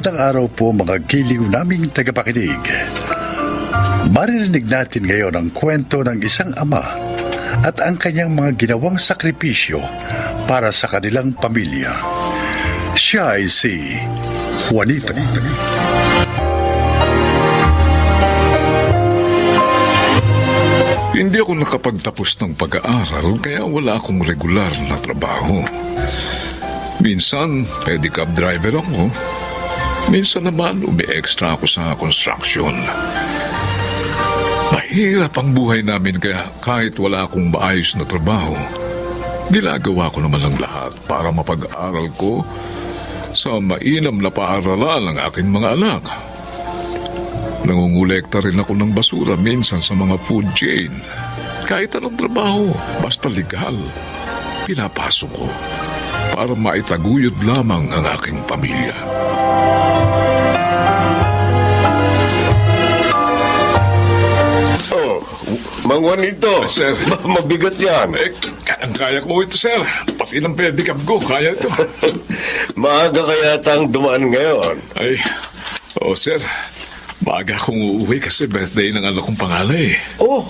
Magandang araw po mga giliw naming tagapakinig. Maririnig natin ngayon ang kwento ng isang ama at ang kanyang mga ginawang sakripisyo para sa kanilang pamilya. Siya ay si Juanito. Hindi ako nakapagtapos ng pag-aaral kaya wala akong regular na trabaho. Minsan, pedicab driver ako. Minsan naman, umi-extra ako sa construction. Mahirap ang buhay namin kaya kahit wala akong maayos na trabaho, ginagawa ko naman ang lahat para mapag-aral ko sa mainam na paaralan ng aking mga anak. Nangungulekta rin ako ng basura minsan sa mga food chain. Kahit anong trabaho, basta legal, pinapasok ko para maitaguyod lamang ang aking pamilya. Oh, Mang Juanito, Sir. Mabigat yan. Kaya ko ito, sir. Pati ng pedicab ko, kaya ito. Maaga kaya tang dumaan ngayon. Ay, oo, sir. Maaga akong uuwi kasi birthday ng anak kong pangalay. Oh,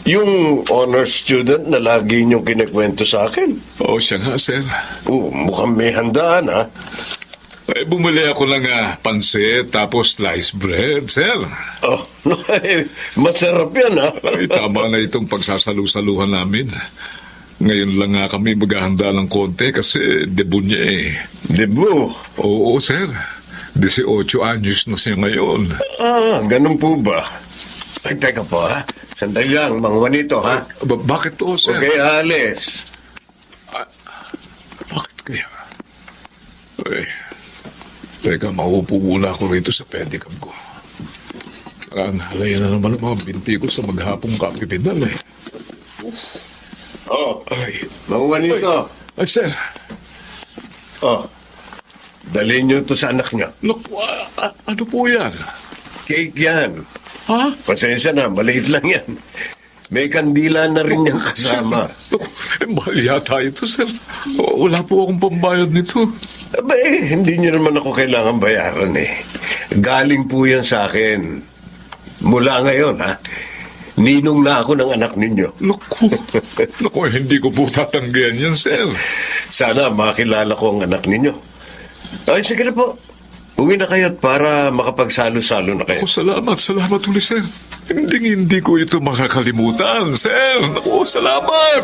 yung honor student na lagi niyong kinikwento sa akin. Oo, siya nga, sir. Oh, mukhang may handaan, ha? Ay, bumili ako ng pansit tapos sliced bread, sir. Oh, masarap yan, ha? Ay, tama na itong pagsasalu-saluhan namin. Ngayon lang nga kami maghahanda ng konti kasi debut niya eh. Debu. Oo, sir. 18 anyos na siya ngayon. Ah, ganun po ba? Ay, teka po, ha? Sandali lang, Mang Juanito, ha? Bakit po, sir? Huwag kayo alis. Bakit kaya? Ay, teka, maupo muna ako rito sa pedicab ko. Nakanghalay na naman ang mga binti ko sa maghapong kapipinal eh. Oh, Ay, Mang Juanito. ay, sir. Oh, dalhin niyo to sa anak niyo. Naku, ano po yan? Cake yan. Ha? Pasensya na, maliit lang yan. May kandila na rin niyang kasama. Naku, mahal yata ito, sir. Wala po akong pambayad nito. Aba hindi niyo naman ako kailangan bayaran eh. Galing po yan sa akin. Mula ngayon, ha? Ninong na ako ng anak ninyo. Naku, hindi ko po tatanggihan yan, sir. Sana makilala ko ang anak ninyo. Ay, sige na po. Uwi na kayo para makapagsalo-salo na kayo. Salamat ulit, sir. Hindi ko ito makakalimutan, sir. Naku, salamat!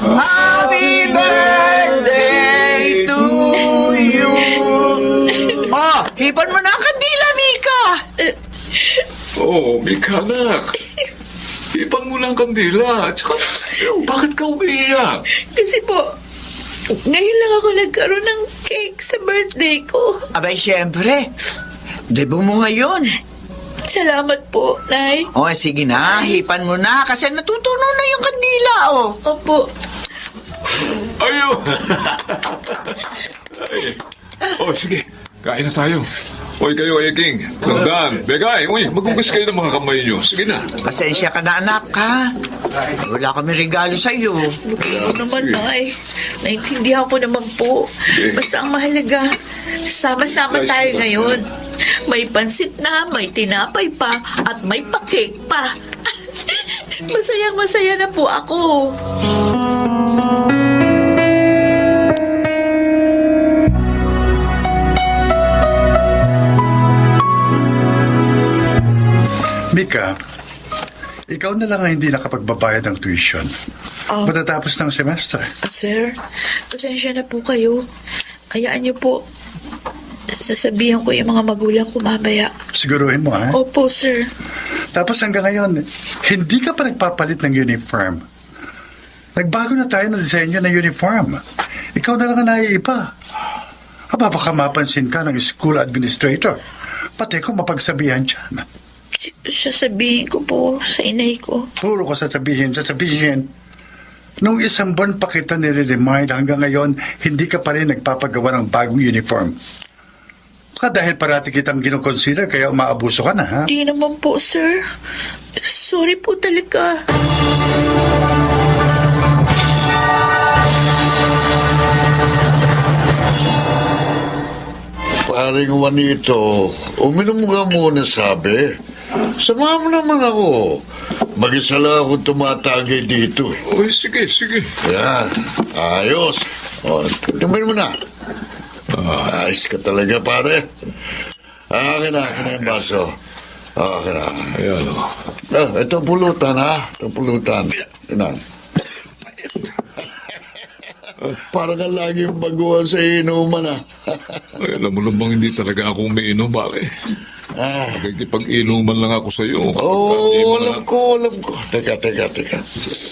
Happy birthday to you! Oh, hipan mo na ang kandila, Mika! Oh, Mika, anak. Ipan mo lang ang kandila. Tsaka, bakit ka umiiyak? Kasi po, ngayon lang ako nagkaroon ng cake sa birthday ko. Abay, siyempre. Debut mo ngayon. Salamat po, Nay. Oh, sige na, hipan mo na kasi natutunaw na yung kandila, oh. Opo. Ayo! Ay. Oh, sige. Kain na tayo. Hoy kayo, King. Tandaan. Begay, maghugas kayo ng mga kamay nyo. Sige na. Pasensya ka na, anak, ha? Wala kami regalo sa iyo. Ano naman, Nay? Naintindihan ko naman po. Basta ang mahalaga, sama-sama tayo ngayon. May pansit na, may tinapay pa, at may pa-cake pa. Masayang-masaya na po ako. Mika, ikaw na lang ang hindi nakapagbabayad ng tuition. Matatapos ng semester. Sir, pasensya na po kayo. Hayaan niyo po. Sasabihan ko yung mga magulang ko mamaya. Siguruhin mo, ha? Opo, sir. Tapos hanggang ngayon, hindi ka pa nagpapalit ng uniform. Nagbago na tayo ng disenyo ng uniform. Ikaw na lang ang naiiba. Aba, baka mapansin ka ng school administrator. Pati ko mapagsabihan dyan. Sasabihin ko po sa inay ko. Puro ko sasabihin. Nung isang buwan pa kita nire-remind hanggang ngayon, hindi ka pa rin nagpapagawa ng bagong uniform. Baka dahil parati kitang ginukonsider kaya umaabuso ka na, ha? Di naman po, sir. Sorry po talaga. paring Juanito, uminom ka muna sabi. Samahan mo naman ako. Mag-isa lang ako tumatagay dito eh. Uy, sige. Yan, ayos. O, tumin mo na. Ayos ka talaga, pare. Akin na yung baso. Akin na. Ayan, Ito pulutan, ha? Ito pulutan. Yan. Parang ka lagi yung baguhan sa inuman, ha? Ay, alam mo namang hindi talaga ako umiinom, pare. Nagkikipag-inuman lang ako sa iyo. Alam ko. Teka.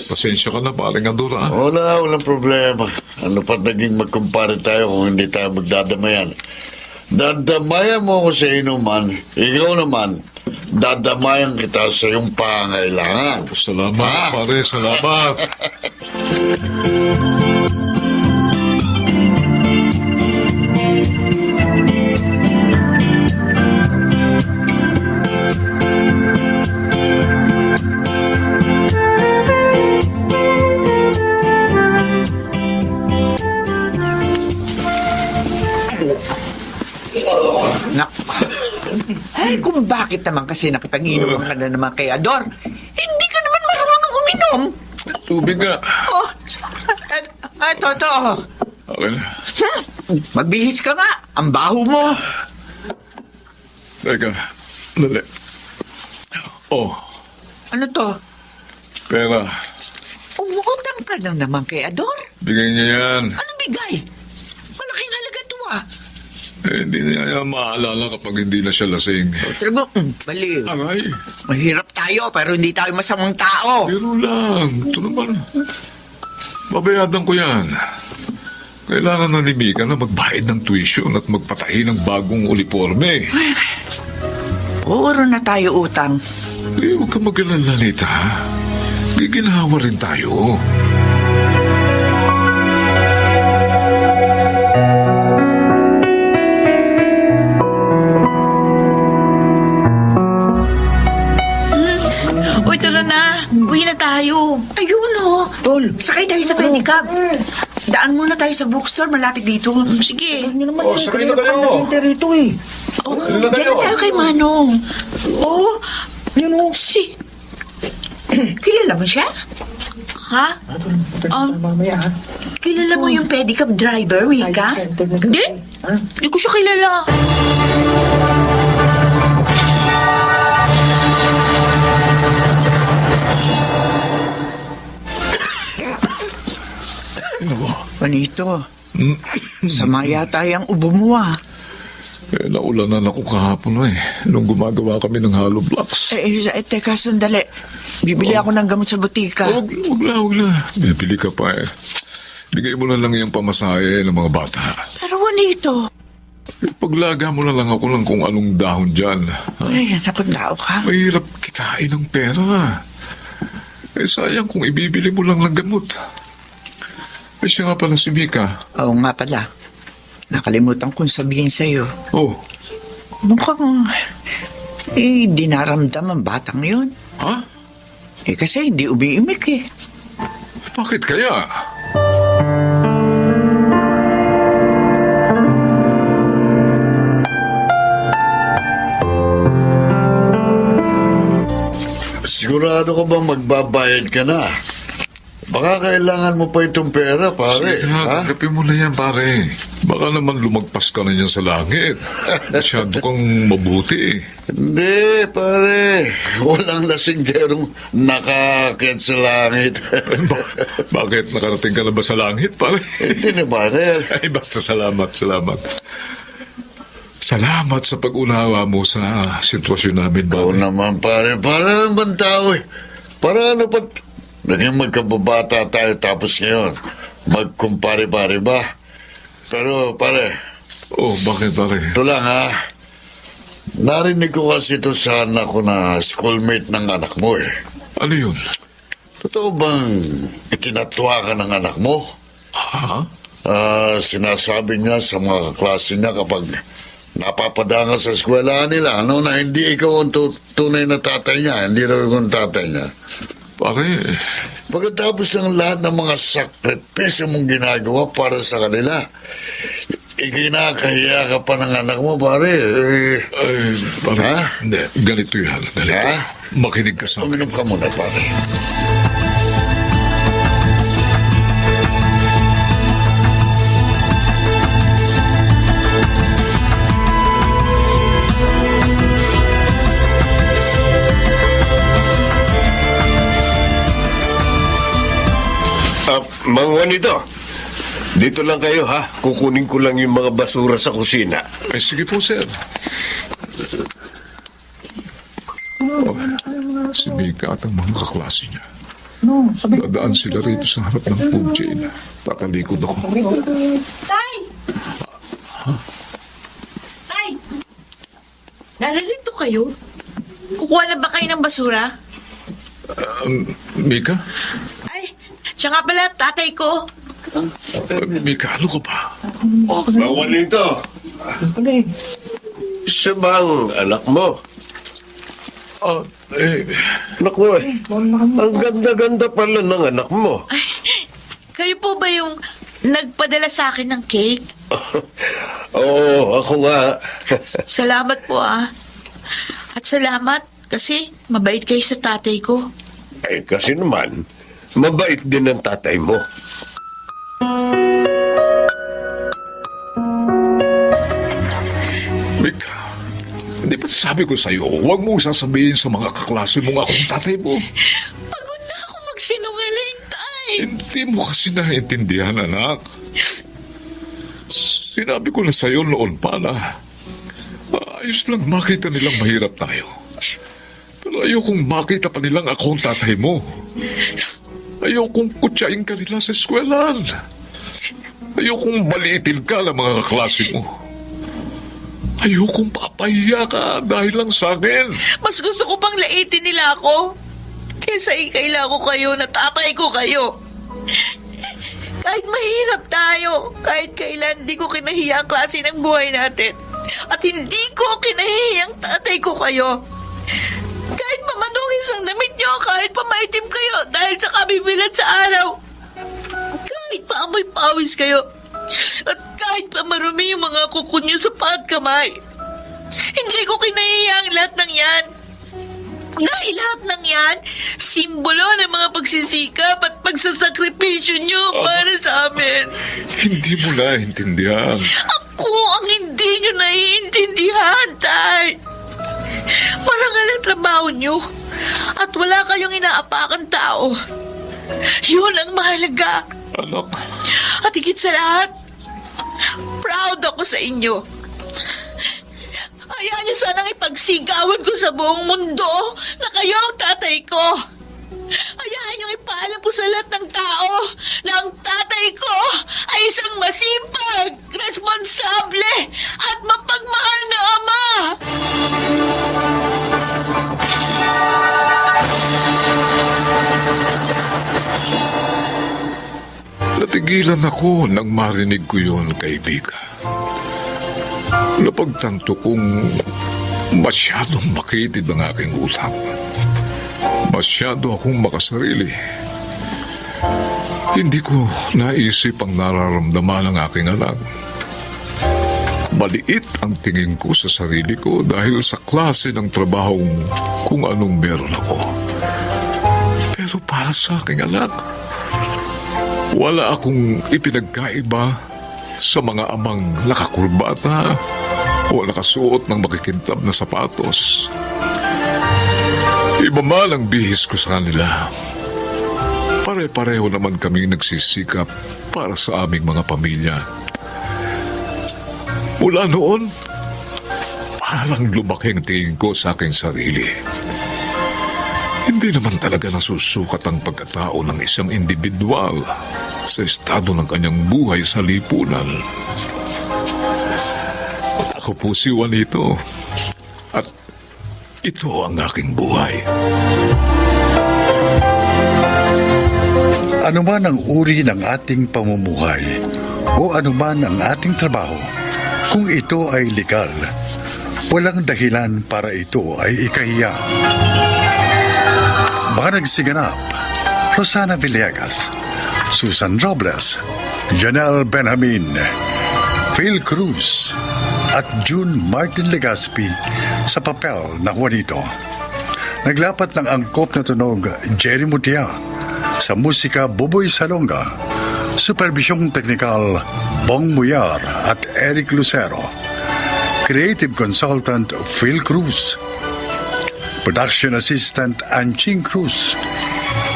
Pasensya ka na, paring Adora. Walang problema. Ano pa naging magkumpare tayo kung hindi tayo magdadamayan? Dadamayan mo ako sa inuman, ikaw naman, dadamayan kita sa iyong pangailangan. Salamat, pare, salamat. Ay, kung bakit naman kasi nakipag-inom ka na naman kay Ador. Hindi ka naman marunong uminom. Tubig nga. Oh, ito. Okay na. Magbihis ka nga. Ang baho mo. Teka, dali. Oh, Ano to? pera. Umutang ka na naman kay Ador. Bigay niya yan. Anong bigay? Malaking halaga to ah. Hindi niya maalala kapag hindi na siya lasing. Talaga, bali. Aray, Mahirap tayo pero hindi tayo masamang tao. biro lang. Ito naman. Babayadan ko yan. Kailangan na ni Mika na magbayad ng tuition at magpatahi ng bagong uniforme. Puro na tayo utang. Huwag ka mag-alala, Lita. Giginawa rin tayo. Uy, tara na. Uwi na tayo. Ayun o. Tol, sakay tayo sa pedicab. Daan muna tayo sa bookstore malapit dito. Sige. Oh, sakay na kayo. Oh, diyan na tayo kay Manong. Oh, Si... Kilala mo siya? ha? Kilala mo yung pedicab driver, Mika? Hindi. Hindi ko siya kilala. Panito, sama yata yung ubo mo ah. Naulanan ako kahapon nung gumagawa kami ng hollow blocks. Teka, sandali. Bibili ako ng gamot sa butika. Huwag na. Bibili ka pa Bigay mo na lang yung pamasahe ng mga bata. Pero Juanito. Paglaga mo na lang ako ng kung anong dahon dyan. Ay, nakundao ka. Mahirap kitain ng pera. Sayang kung ibibili mo lang ng gamot. Siya nga pala si Mika. Oo nga pala. Nakalimutan kong sabihin sa'yo. Oh, Mukhang... dinaramdam ang batang yun. ha? Kasi hindi umiimik eh. Bakit kaya? Sigurado ka bang magbabayad ka na? Baka kailangan mo pa itong pera, pare. Sige, tanggapin mo na yan, pare. Baka naman lumagpas ka na yan sa langit. Masyado kang mabuti. Hindi, pare. Walang lasinggerong nakakit sa langit. Bakit? Nakarating ka na ba sa langit, pare? Hindi na, pare. Ay, basta salamat. Salamat sa pag-unawa mo sa sitwasyon namin, Oo pare. naman, pare. Para naman tao eh. Para ano pa... Naging magkababata tayo tapos ngayon. Magkumpare-pare ba? Pero, pare, Oh, bakit, pare? ito lang ha. Narinig ko kasi ito sa anak ko na schoolmate ng anak mo eh. Ano yun? Totoo bang itinatwa ka ng anak mo? Ha? Sinasabi niya sa mga kaklase niya kapag napapadanga sa eskwela nila, ano, na hindi ikaw ang tunay na tatay niya, hindi raw ikaw ang tatay niya. Pare, Pagkatapos ng lahat ng mga sakripisyo mong ginagawa para sa kanila, Ikinakahiya ka pa ng anak mo, pare. Ay, pare, Ha? hindi, ganito yan, ganito. Ha? Makinig ka sa akin. Uminom ka muna, pare. Mang Juanito, dito lang kayo ha. Kukunin ko lang yung mga basura sa kusina. Ay, sige po, sir. Oh, si Mika at ang mga kaklase niya. Dadaan sila rito sa harap ng food chain. Tatalikod ako. Tay! Tay! Naririto kayo? Kukuha na ba kayo ng basura? Mika? Ay, siya nga pala, tatay ko. Mika, ano ka ba? Mang Juanito, siya bang anak mo? Anak mo eh. Ang ganda-ganda pala ng anak mo. Kayo po ba yung nagpadala sa akin ng cake? Oo, ako nga. Salamat po ah. At salamat kasi mabait kayo sa tatay ko. Eh, kasi naman, mabait din ang tatay mo. Mika, hindi ba sabi ko sa'yo, huwag mong sasabihin sa mga kaklase mong akong tatay mo. Pagod na ako magsinungaling, tay. Hindi mo kasi naiintindihan, anak. Sinabi ko na sa'yo noon pa na ayos lang makita nilang mahirap tayo. Pero ayokong makita pa nilang akong tatay mo. Ayokong kutsain ka nila sa eskwelahan. Ayokong balitin ka ng mga kaklase mo. Ayokong papahiya ka dahil lang sa akin. Mas gusto ko pang laitin nila ako. Kesa ikaila ko kayo na tatay ko kayo. Kahit mahirap tayo, kahit kailan di ko kinahiya ang klase ng buhay natin. At hindi ko kinahihiyang tatay ko kayo. Kahit mamanungis ang damit nyo, kahit pamaitim kayo dahil sa kabibilat sa araw. Kahit paamoy pawis kayo. At kahit pa marumi yung mga kuko nyo sa paa at kamay. Hindi ko kinahihiyang lahat ng yan. Dahil lahat ng yan, simbolo ng mga pagsisikap at pagsasakripisyo nyo para sa amin. Hindi mo naiintindihan. Ako ang hindi nyo naiintindihan, tay. Marangal ang trabaho nyo at wala kayong inaapakan tao. Yun ang mahalaga. Anak, At higit sa lahat, proud ako sa inyo. Hayaan niyo sanang ipagsigawan ko sa buong mundo na kayo ang tatay ko. Hayaan niyo ipaalam po sa lahat ng tao na ang tatay ko ay isang masipag, responsable at mapagmahal na ama. natigilan ako nang marinig ko yon kay Mika. Napagtanto kong masyadong makitid ang aking usap. Masyado akong makasarili. Hindi ko naisip ang nararamdaman ng aking anak. Maliit ang tingin ko sa sarili ko dahil sa klase ng trabaho kung anong meron ako. Pero para sa aking anak, wala akong ipinagkaiba sa mga amang nakakurbata o nakasuot ng makikintab na sapatos. Iba man ang bihis ko sa kanila. Pare-pareho naman kaming nagsisikap para sa aming mga pamilya. Mula noon, parang lumaki ang tingin ko sa aking sarili. Hindi naman talaga nasusukat ang pagkatao ng isang individual sa estado ng kanyang buhay sa lipunan. Ako po si Juanito at ito ang aking buhay. Ano man ang uri ng ating pamumuhay o ano man ang ating trabaho, kung ito ay legal, walang dahilan para ito ay ikahiya. Mga nagsiganap, Rosana Villegas, Susan Robles, Janelle Benjamin, Phil Cruz at June Martin Legaspi sa papel na Juanito. Naglapat ng angkop na tunog Jerry Mutia, sa musika Buboy Salonga, supervisyong teknikal Bong Muyar at Eric Lucero, creative consultant Phil Cruz, production assistant Anching Cruz.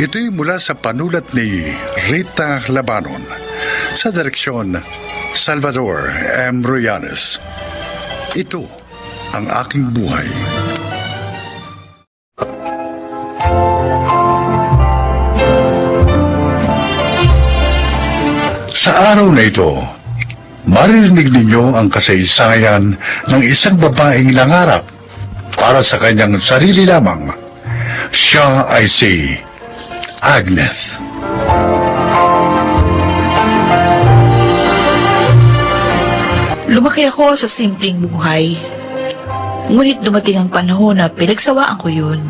Ito'y mula sa panulat ni Rita Labanon, sa direksyon Salvador M. Royanes. Ito ang aking buhay. Sa araw na ito, maririnig ninyo ang kasaysayan ng isang babaeng nangarap para sa kanyang sarili lamang. Siya ay si Agnes. Lumaki ako sa simpleng buhay. Ngunit dumating ang panahon na pinagsawaan ko yun.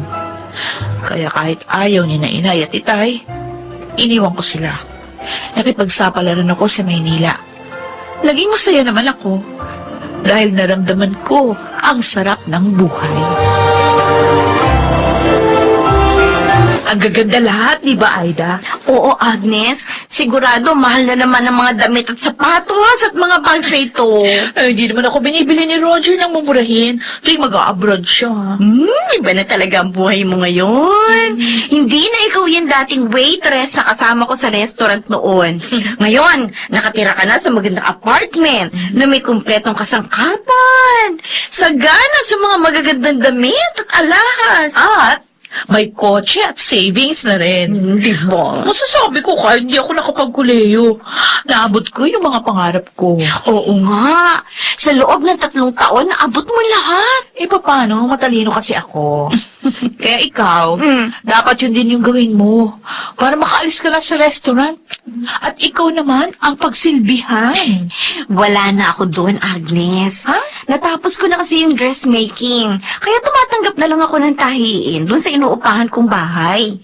Kaya kahit ayaw ni na inay at itay, iniwan ko sila. Nakipagsapalaran ako sa Maynila. Naging masaya naman ako dahil naramdaman ko ang sarap ng buhay. Ang gaganda lahat, di ba, Aida? Oo, Agnes. Sigurado, mahal na naman ang mga damit at sapatos at mga bags na ito. Hindi naman ako binibili ni Roger ng mumurahin tuwing mag-a-abroad siya. Iba na talaga ang buhay mo ngayon. Hindi na ikaw yung dating waitress na kasama ko sa restaurant noon. Ngayon, nakatira ka na sa magandang apartment na may kumpletong kasangkapan. Sagana sa mga magagandang damit at alahas. At may kotse at savings na rin. Di ba? Masasabi ko kahit hindi ako nakapagkuleyo. Naabot ko yung mga pangarap ko. Oo nga. Sa loob ng 3 taon, naabot mo lahat. Eh, paano? Matalino kasi ako. Kaya ikaw, dapat yun din yung gawin mo para makaalis ka na sa restaurant. At ikaw naman ang pagsilbihan. Wala na ako doon, Agnes. Ha? Natapos ko na kasi yung dressmaking. Kaya tumatanggap na lang ako ng tahiin doon sa inuupahan kong bahay.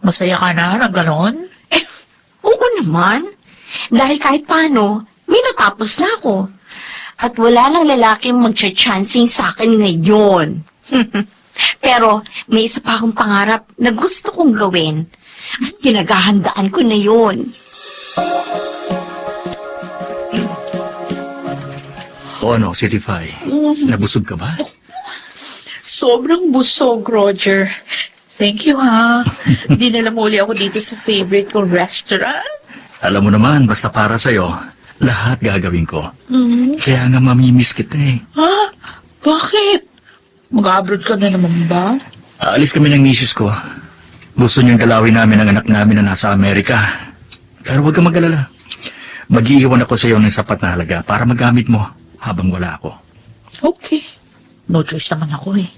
Masaya ka na ng ganon? Oo naman. Dahil kahit paano, may natapos na ako. At wala nang lalaking magcha-chancing sa akin ngayon. Pero may isa pa akong pangarap na gusto kong gawin. At pinaghahandaan ko na yun. O ano, Certify? Nabusog ka ba? Sobrang busog, Roger. Thank you, ha. Dinala mo uli ako dito sa favorite kong restaurant. Alam mo naman, basta para sa'yo, lahat gagawin ko. Kaya nga mamimiss kita eh. Ha? Bakit? Mag-abroad ka na naman ba? Aalis kami ng misis ko. Gusto niyang dalawin namin ang anak namin na nasa Amerika. Pero huwag kang mag-alala. Mag-iiwan ako sa'yo ng sapat na halaga para magamit mo habang wala ako. Okay. No choice naman ako eh.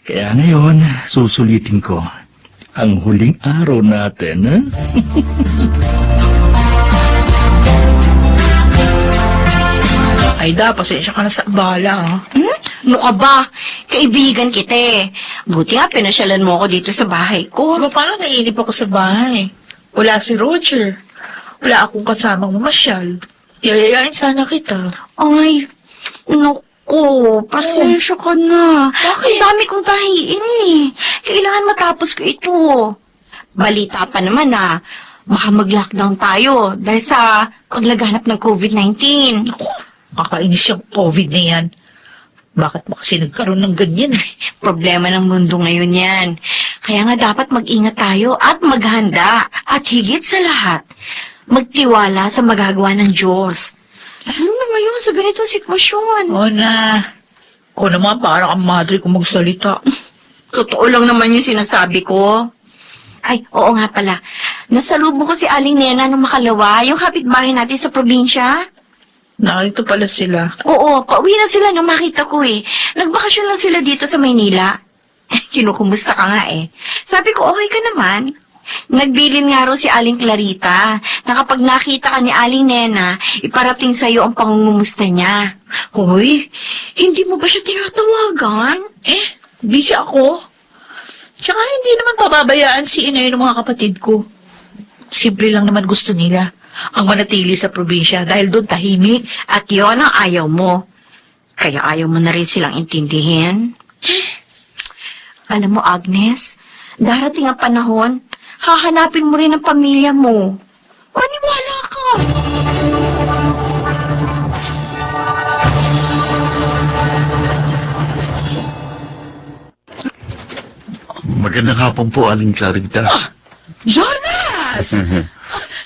Kaya ngayon, susulitin ko ang huling araw natin, ha? Aida, pasensya ka na sa abala, ha? Ano ka ba? Kaibigan kita eh. Buti nga pinasyalan mo ako dito sa bahay ko. Paano naiinip ako sa bahay? Wala si Roger. Wala akong kasamang mamasyal. Yayayain sana kita. Ay, naku, pasensya ka na. Bakit? Ang dami kong tahiin eh. Kailangan matapos ko ito. Balita pa naman na baka mag-lockdown tayo dahil sa paglaganap ng COVID-19. Kakainis yung COVID na yan. Bakit ba kasi nagkaroon ng ganyan? Problema ng mundo ngayon yan. Kaya nga dapat mag-ingat tayo at maghanda. At higit sa lahat, magtiwala sa magagawa ng Diyos. Lalo na ngayon sa ganitong sitwasyon. Oo na. Ko naman para kang madre kung magsalita. Totoo lang naman yung sinasabi ko. Ay, oo nga pala. Nasalubong ko si Aling Nena nung makalawa, yung kapitbahay natin sa probinsya. Narito pala sila. Oo, pauwi na sila nung makita ko eh. Nagbakasyon lang sila dito sa Maynila. Kinukumusta ka nga eh. Sabi ko, okay ka naman. Nagbilin nga raw si Aling Clarita na kapag nakita ka ni Aling Nena, iparating sa'yo ang pangungumusta niya. Hoy, hindi mo ba siya tinatawagan? Busy ako. Tsaka hindi naman pababayaan si inay ng mga kapatid ko. Simple lang naman gusto nila. ang manatili sa probinsya dahil doon tahimik at yon ang ayaw mo. Kaya ayaw mo na rin silang intindihin. Alam mo, Agnes, darating ang panahon, hahanapin mo rin ang pamilya mo. Maniwala ka! Magandang hapon po, Aling Clarita. Jonas!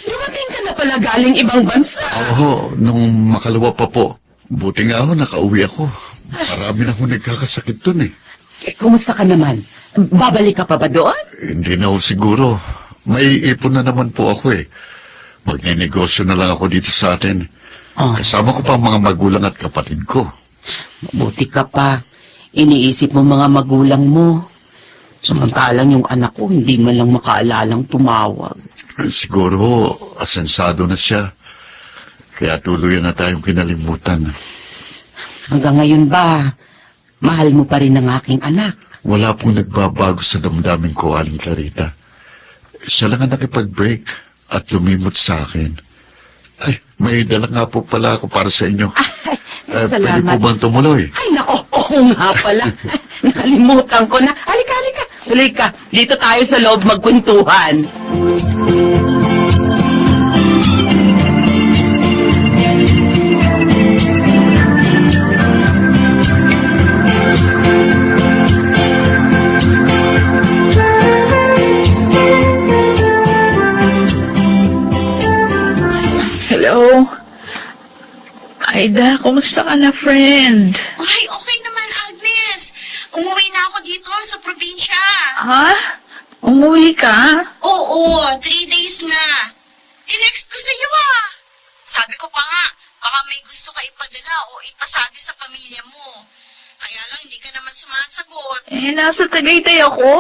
Dumating ka na pala galing ibang bansa. Oo, nung makalawa pa po. Buti nga ako, nakauwi ako. Marami na ako nagkakasakit dun eh. Kumusta ka naman? Babalik ka pa ba doon? Hindi na ako siguro. May ipon na naman po ako eh. Magnenegosyo na lang ako dito sa atin. Oh, Kasama ko pa ang mga magulang at kapatid ko. mabuti ka pa. Iniisip mo mga magulang mo. Samantalang yung anak ko, hindi man lang makaalalang tumawag. Siguro, asensado na siya. Kaya tuluyan na tayong kinalimutan. Hanggang ngayon ba, mahal mo pa rin ang aking anak? Wala pong nagbabago sa damdamin ko, Aling Clarita. Siya lang ang nakipag-break at lumimot sa akin. Ay, may dala nga po pala ako para sa inyo. Pwede po salamat. bang tumuloy? Ay, nako, oo nga pala. Nakalimutan ko na. Halika, halika. Tuloy ka. Dito tayo sa loob magkwentuhan. Hello? Aida, kumusta ka na, friend? Ay, okay naman, Agnes. Umuwi na ako dito sa probinsya. Ha? Umuwi ka? Oo, 3 days na. Tinext ko sa iyo Sabi ko pa nga, baka may gusto ka ipadala o ipasabi sa pamilya mo. Kaya lang hindi ka naman sumasagot. Nasa Tagaytay ako.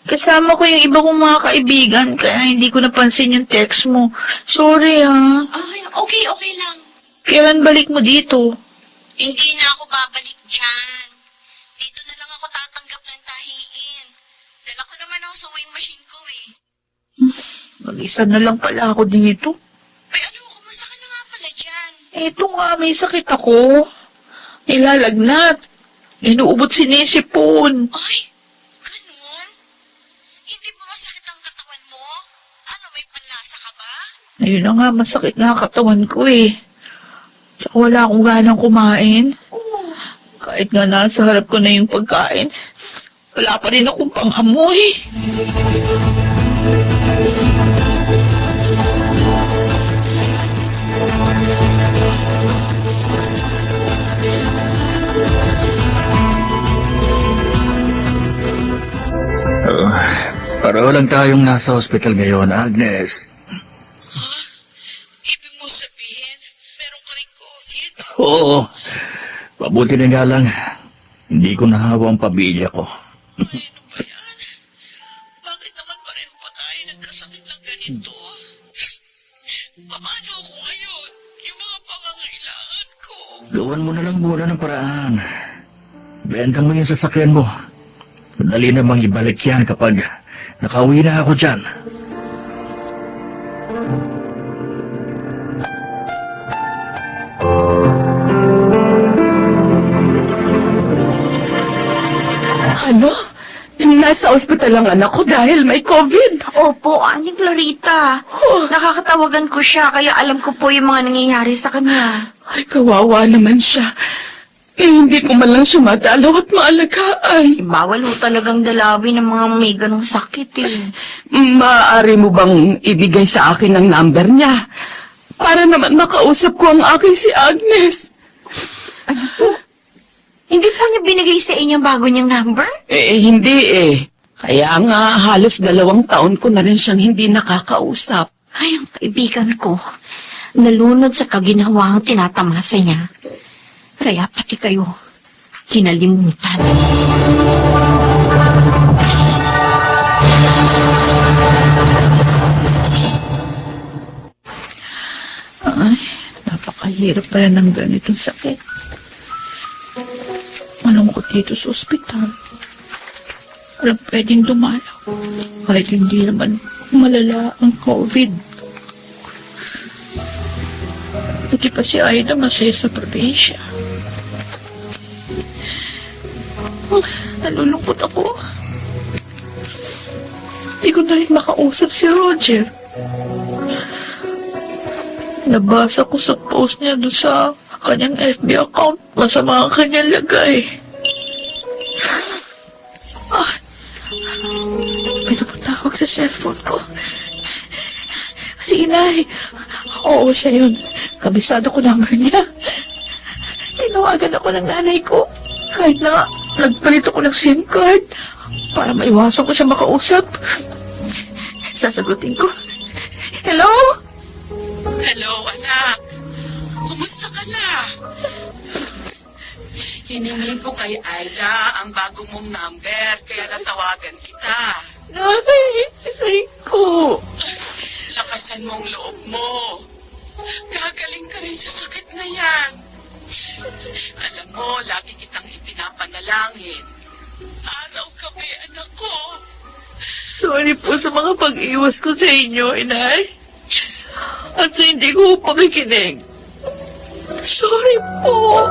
Kasama ko yung iba kong mga kaibigan, kaya hindi ko napansin yung text mo. Sorry, ha? Ay, okay lang. Kailan balik mo dito? Hindi na ako babalik dyan. Dito na lang ako tatanggap ng tahiin. Dala ko naman ang sewing machine ko eh. Mag-isa na lang pala ako dito. Ay, kumusta ka na nga pala dyan? Eto nga, may sakit ako. Nilalagnat. Inuubot sinisipon. Ay, ganun? Hindi ba masakit ang katawan mo? Ano, may panlasa ka ba? Ayun na nga, masakit na ang katawan ko eh. Tsaka wala akong ganang kumain. Kahit nga nasa harap ko na yung pagkain, wala pa rin akong pang-amoy. Pareho lang tayong nasa hospital ngayon, Agnes. Ibig mo sabihin, meron ka rin COVID? Oo. Mabuti na nga lang, hindi ko nahawa ang pamilya ko. Ano ba yan? Bakit naman pareho pa tayo nagkasakit ng ganito? Paano ako ngayon? Yung mga pangangailangan ko. Gawan mo na lang muna ng paraan. Benta mo yung sasakyan mo. Madali namang ibalik yan kapag nakauwi na ako dyan. Ano? Nasa ospital ang anak ko dahil may COVID. Opo, Aling Clarita. Nakakatawagan ko siya, kaya alam ko po yung mga nangyayari sa kanya. Ay, kawawa naman siya. Hindi ko man lang siya madalaw at maalagaan. Bawal ho talagang dalawin ng mga may ganong sakit eh. Maaari mo bang ibigay sa akin ang number niya? Para naman makausap ko ang aking si Agnes. Ano po? Hindi po niya binigay sa inyo bago niyang number? Hindi eh. Kaya nga halos 2 taon ko na rin siyang hindi nakakausap. Ay, ang kaibigan ko. Nalunod sa kaginawang tinatamasa niya. Kaya pati kayo, kinalimutan. Ay, napakahirap pala ng ganitong sakit. Malungkot dito sa ospital. Walang pwedeng dumalaw. Kahit hindi naman malala ang COVID. Buti pa si Aida masaya sa probinsya. Nalulungkot ako. Hindi ko na rin makausap si Roger. Nabasa ko sa post niya doon sa kanyang FB account. Masama ang kanyang lagay. May napatawag sa cellphone ko. Si Inay. Oo, siya yun. Kabisado ko number niya. Tinawagan ako ng nanay ko. Kahit na nga, nagpalit ako ng SIM card para maiwasan ko siya makausap. Sasagutin ko. Hello? Hello, anak. Kumusta ka na? Hiningi ko kay Aida ang bago mong number, kaya natawagan kita. Nanay ko. Lakasan mo ang loob mo. Gagaling ka rin sa sakit na yan. Alam mo, lagi kitang ipinapanalangin. Araw-gabi, anak ko. Sorry po sa mga pag-iwas ko sa inyo, Inay. At sa hindi ko pakikinig. Sorry po.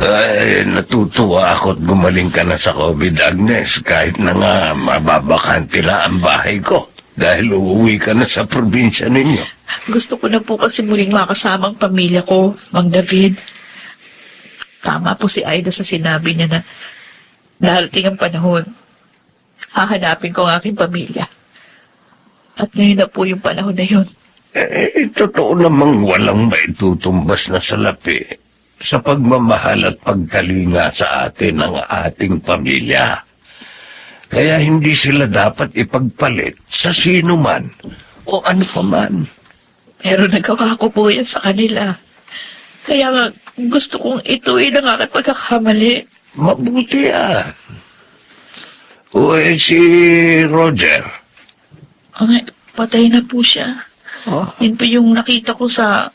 Ay, natutuwa ako at gumaling ka na sa COVID, Agnes, kahit na nga mababakante la ang bahay ko dahil uuwi ka na sa probinsya ninyo. Gusto ko na po kasi muling makasama ang pamilya ko, Mang David. Tama po si Aida sa sinabi niya na darating ang panahon, hahanapin ko ang aking pamilya. At ngayon na po yung panahon na yun. Totoo namang walang maitutumbas na salapi sa pagmamahal at pagkalinga sa atin ng ating pamilya. Kaya hindi sila dapat ipagpalit sa sino man o ano pa man. Pero nagawa ko po yan sa kanila. Kaya nga, gusto kong ituwid ang aking pagkakamali. Mabuti yan. O si Roger. Ay, patay na po siya. Oh. Yun po yung nakita ko sa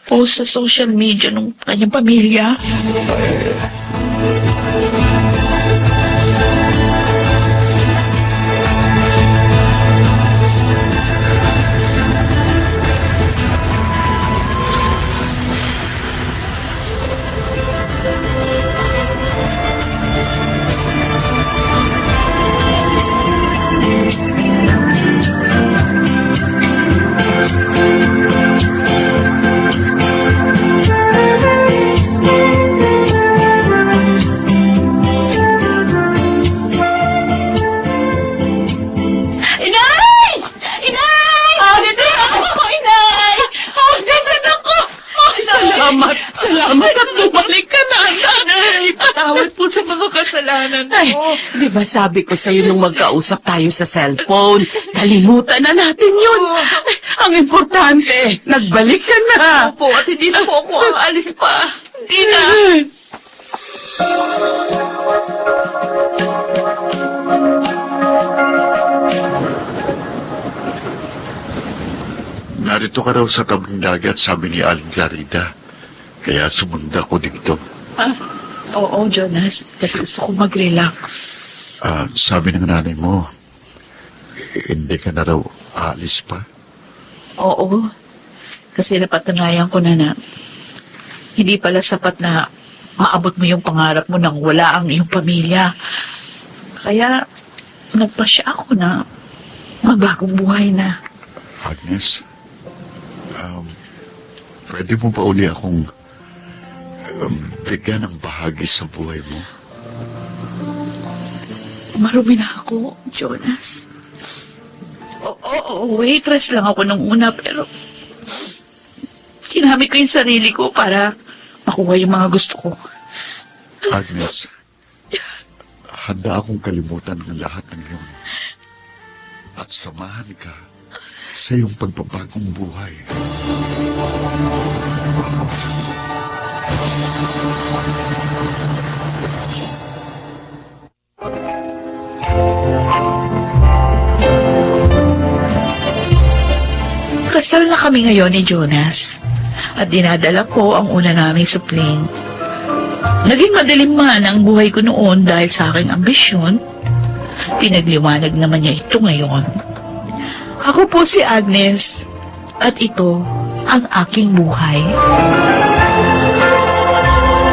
post sa social media ng kanyang pamilya. Inay! Inay! Dito ako, Inay! Nasaan ako? Salamat at bumalik ka na, anak. Inay, patawad po sa mga kasalanan Ay, ko. di ba sabi ko sa'yo nung magkausap tayo sa cellphone, kalimutan na natin yun. Ang importante, nagbalik ka na. Opo, at hindi na po ako aalis pa. Hindi na. Narito ka raw sa tabing dagat, sabi ni Aling Clarita. Kaya sumunda ko dito. Oo, Jonas. Kasi gusto ko mag-relax. Sabi ng nanay mo, hindi ka na raw aalis pa. Oo. Kasi napatunayan ko na hindi pala sapat na maabot mo yung pangarap mo nang wala ang iyong pamilya. Kaya nagpasya ako na magbagong buhay na. Agnes, pwede mo ba uli akong bigyan ng bahagi sa buhay mo? Marumi na ako, Jonas. Oo, waitress lang ako nung una, pero ginamit ko yung sarili ko para makuha yung mga gusto ko. Agnes, handa akong kalimutan ng lahat ng yun at samahan ka sa iyong pagbabagong buhay. Kasal na kami ngayon ni Jonas. At dinadala ko ang una naming supling. Naging madilim man ang buhay ko noon dahil sa aking ambisyon. Pinagliwanag naman niya ito ngayon. Ako po si Agnes. At ito ang aking buhay.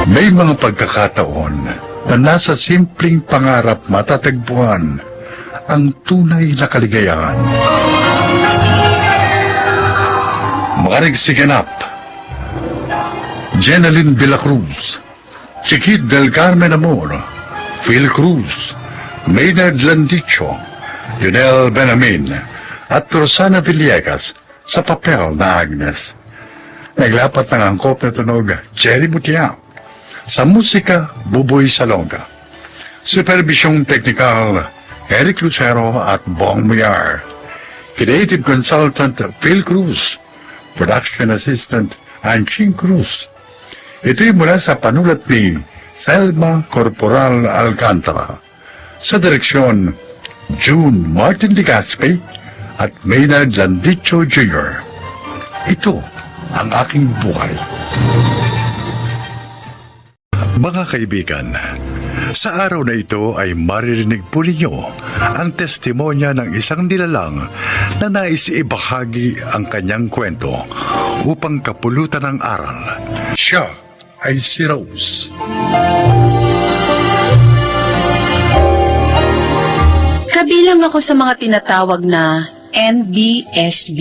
May mga pagkakataon na nasa simpleng pangarap matatagpuan ang tunay na kaligayahan. Marig Siganap, Jeneline Villacruz, Chiquit del Carmen Amor, Phil Cruz, Maynard Landicho, Lionel Benamin, at Rosana Villegas sa papel na Agnes. Naglapat ng angkop na tunog Jerry Butiang. Sa musika, Buboy Salonga. Supervisyong teknikal, Eric Lucero at Bong Muyar. Creative consultant, Phil Cruz. Production assistant, Anching Cruz. Ito'y mula sa panulat ni Selma Corporal Alcantara. Sa direksyon, June Martin Ligaspe at Maynard Landicho Jr. Ito ang aking buhay. Mga kaibigan, sa araw na ito ay maririnig po ninyo ang testimonya ng isang nilalang na nais ibahagi ang kanyang kwento upang kapulutan ng aral. Siya ay si Rose. Kabilang ako sa mga tinatawag na NBSB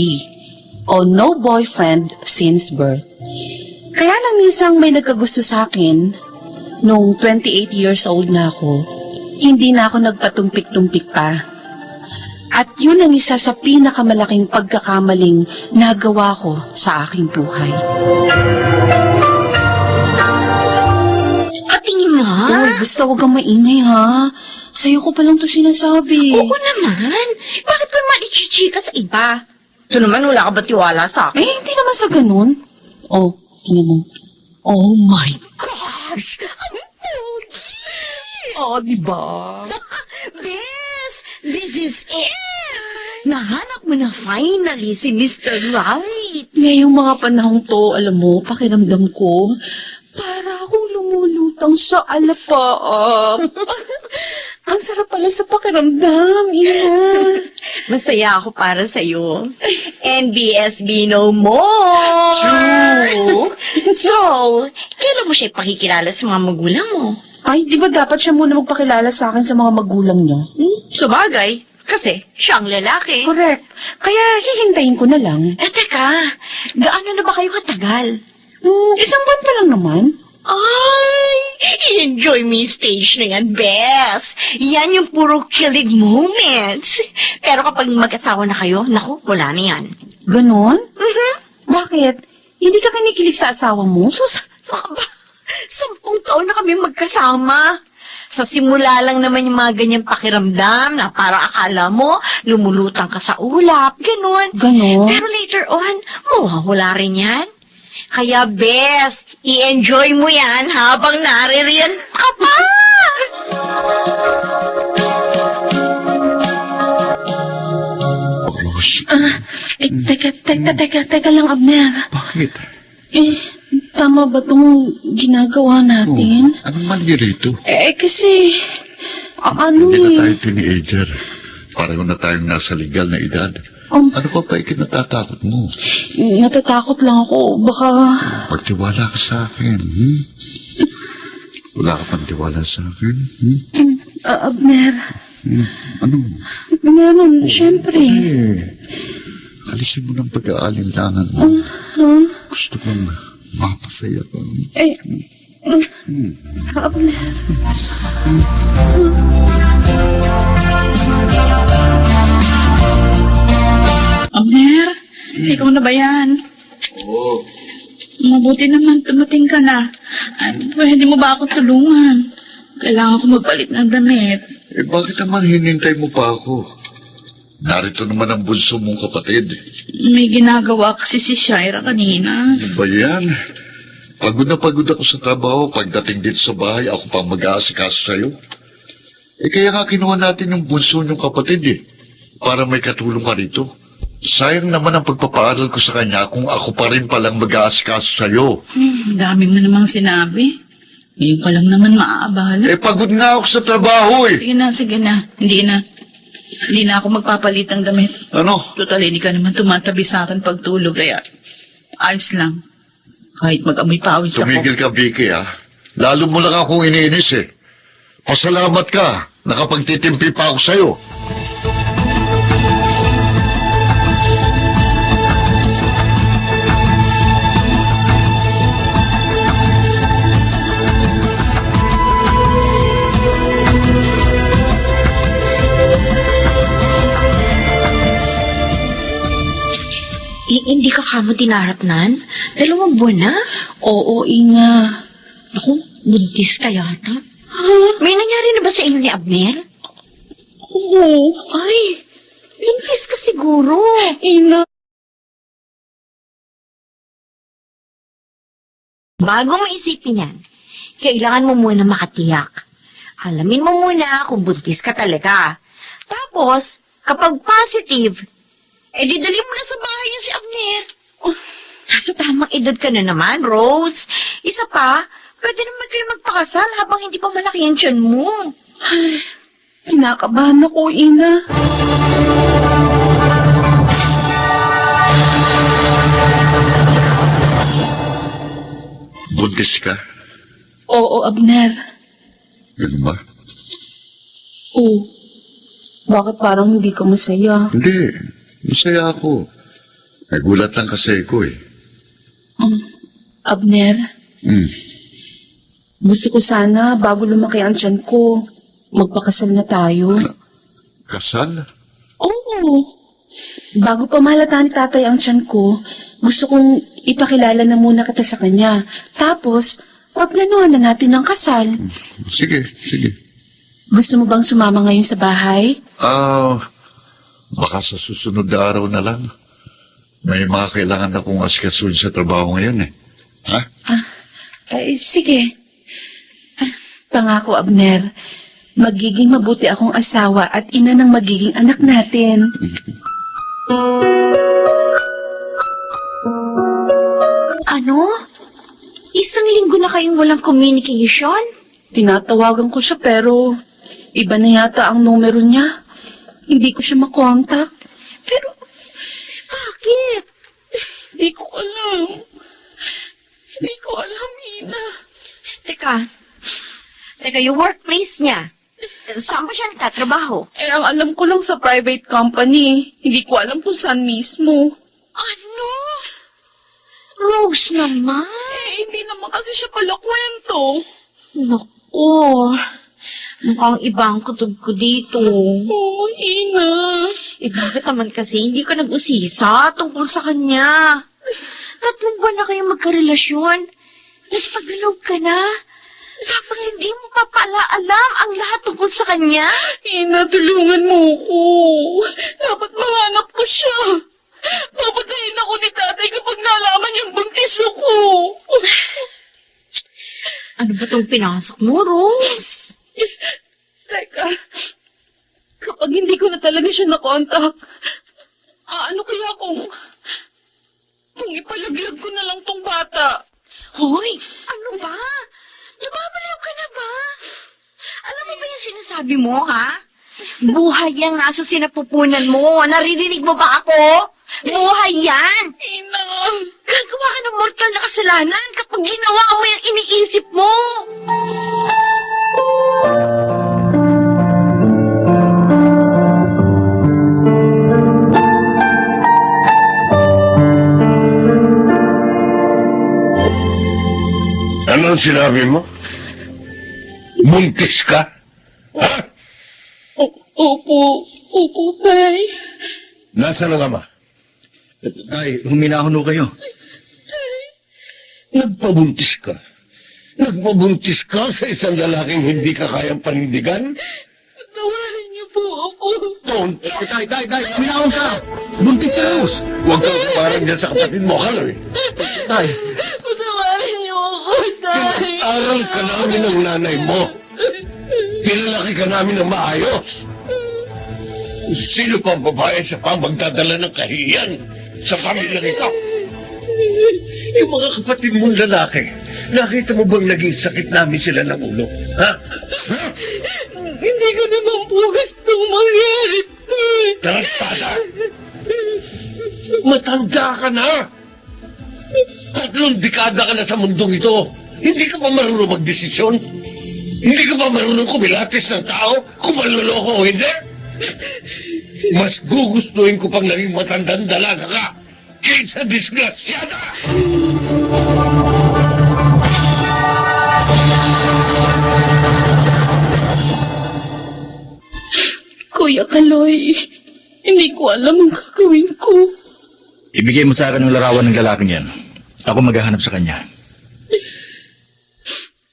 o No Boyfriend Since Birth. Kaya lang minsan may nagkagusto sa akin. Nung 28 years old na ako, hindi na ako nagpatumpik-tumpik pa. At yun ang isa sa pinakamalaking pagkakamaling nagawa ko sa aking buhay. Patingin nga. Uy, basta huwag kang maingay ha. Sa'yo ko palang to sinasabi. Oo naman. Bakit ko naman ichichika sa iba? Ito naman, wala ka ba tiwala sa akin? Eh, hindi naman sa ganun. Oh, tingnan mo. Oh my gosh! Ang pogi! Oh, diba? Bes, this is it! Nahanap mo na finally si Mr. Right. Ngayong mga panahong to, alam mo, pakiramdam ko, para akong lumulutang sa alapaap. Ang sarap pala sa pakiramdam, ina. Masaya ako para sa'yo. NBSB no more! True. So, kailan mo siya ipakikilala sa mga magulang mo? Ay, di ba dapat siya muna magpakilala sa akin sa mga magulang niya? Sabagay, kasi siya ang lalaki. Correct. Kaya hihintayin ko na lang. Eh, teka, gaano na ba kayo katagal? Isang buwan pa lang naman. Ay, enjoy me stage na yan, Bes. Yan yung puro kilig moments. Pero kapag mag-asawa na kayo, naku, wala na yan. Ganon? Bakit? Hindi ka kinikilig sa asawa mo? Saka ba? 10 taon na kami magkasama. Sa simula lang naman yung mga ganyang pakiramdam na para akala mo, lumulutang ka sa ulap, ganun. Ganon? Pero later on, mawawala rin yan. Kaya best, i-enjoy mo yan habang naririyan ka pa. Teka lang, Abner. Bakit? Eh, tama ba itong ginagawa natin? Anong mali rito? Kasi, ano Hindi na tayo teenager. Pareho na tayong nasa legal na edad. Ano pa ba ikinatatakot mo? Natatakot lang ako. Baka... Pagtiwala ka sa akin, Wala ka pang tiwala sa akin, Abner. Ano? Meron, syempre. Alisin mo ng pag-aalinlangan mo. Gusto kong mapasaya ka. Abner. Abner, ikaw na ba yan? Oo. Mabuti naman, tumating ka na. Pwede mo ba ako tulungan? Kailangan ko magpalit ng damit. Bakit naman hinintay mo pa ako? Narito naman ang bunso mong kapatid. May ginagawa kasi si Shaira kanina. Ano ba yan? Pagod na pagod ako sa trabaho. Pagdating dito sa bahay, ako pang mag-aasikaso sa'yo. Kaya nga kinuha natin yung bunso niyong kapatid Para may katulong ka rito. Sayang naman ang pagpapaaral ko sa kanya kung ako pa rin palang mag-aasikaso sa'yo. Dami mo namang sinabi. Ngayon pa lang naman maaabala. Eh, pagod nga ako sa trabaho eh. Sige na. Hindi na. Hindi na ako magpapalit ng damit. Ano? Total, hindi ka naman tumatabi sa akin pagtulog. Kaya, ayos lang. Kahit mag-amoy pawis ako. Tumigil ka, Vicky, ha? Lalo mo lang akong iniinis eh. Pasalamat ka. Nakapagtitimpi pa ako sa'yo. Hindi ka kamo dinaratnan? 2 buwan na? Oo, Ina. Ako, buntis ka yata. May nangyari na ba sa inyo ni Abner? Oo. Ay, buntis ka siguro. Ina. Bago mo isipin yan, kailangan mo muna makatiyak. Alamin mo muna kung buntis ka talaga. Tapos, kapag positive, di dali mo na sa bahay yung si Abner. Nasa tamang edad ka na naman, Rose. Isa pa, pwede naman kayo magpakasal habang hindi pa malaki yung tiyan mo. Kinakabahan ako, Ina. Buntis ka? Oo, Abner. Ganun ba? Oo. Bakit parang hindi ka masaya? Hindi. Masaya ako. Nagulat lang kasi ako eh. Abner, Hmm. gusto ko sana bago lumaki ang tiyan ko, magpakasal na tayo. Kasal? Oo. Bago pa malata ni tatay ang tiyan ko, gusto kong ipakilala na muna kita sa kanya. Tapos, paplanuhan na natin ng kasal. Sige, sige. Gusto mo bang sumama ngayon sa bahay? Baka sa susunod na araw na lang. May mga kailangan akong asikasuhin sa trabaho ngayon eh. Ha? Sige. Pangako, Abner, magiging mabuti akong asawa at ina ng magiging anak natin. Ano? Isang linggo na kayong walang communication? Tinatawagan ko siya pero iba na yata ang numero niya. Hindi ko siya makontak. Pero, bakit? Hindi ko alam. Hindi ko alam, Ina. Teka, yung workplace niya. Saan ba siya nagtatrabaho? Ang alam ko lang sa private company. Hindi ko alam kung saan mismo. Ano? Rose naman? Hindi naman kasi siya pala kwento. Naku, mukhang ibang kutub ko dito. Oo, Ina. Bakit naman kasi hindi ka nag-usisa tungkol sa kanya? 3 buwan na kayong magkarelasyon. Nagpagalob ka na. Tapos hindi mo pa pala alam ang lahat tungkol sa kanya? Ina, tulungan mo ko. Dapat mahanap ko siya. Papatayin ako ni tatay kapag nalaman niyang buntis ako. Ano ba itong pinasok mo, Rose? Teka, kapag hindi ko na talaga siya nakontak, ano kaya kung ipalaglag ko na lang tong bata? Hoy, ano ba? Nababaliw ka na ba? Alam mo ba yung sinasabi mo, ha? Buhay yang nasa sinapupunan mo. Naririnig mo ba ako? Buhay yan! Ina! Gagawa ka ng mortal na kasalanan kapag ginawa mo yung iniisip mo. Ano ang sinabi mo? Buntis ka? Ha? Opo, tay. Nasaan ang ama? Tay, huminahon ho kayo. Nagpabuntis ka? Nagpabuntis ka sa isang lalaking hindi ka kayang panindigan? Tawarin niyo po ako. Don't! Tay, huminahon ka! Buntis si Rose! Huwag kang kumarang dyan sa kapatid mo, Kaloy. Tay, Tawarin niyo ako, tay. Aral ka namin ng nanay mo. Pinalaki ka namin ng maayos. Sino pang babae sa magdadala ng kahiyan sa pamilya nito? Yung mga kapatid mong lalaki, nakita mo bang naging sakit namin sila ng ulo? Ha? Hindi ko naman po gustong mangyari to. Tarantada! Matanda ka na! 3 dekada ka na sa mundong ito. Hindi ka pa marunong magdesisyon? Hindi ka pa marunong kumilatis ng tao kung manloloko o hindi? Mas gugustuhin ko pang naging matandang dalaga ka kaysa disgrasyada! Kuya Kaloy, hindi ko alam ang gagawin ko. Ibigay mo sa akin ang larawan ng lalaking yan. Ako maghahanap sa kanya.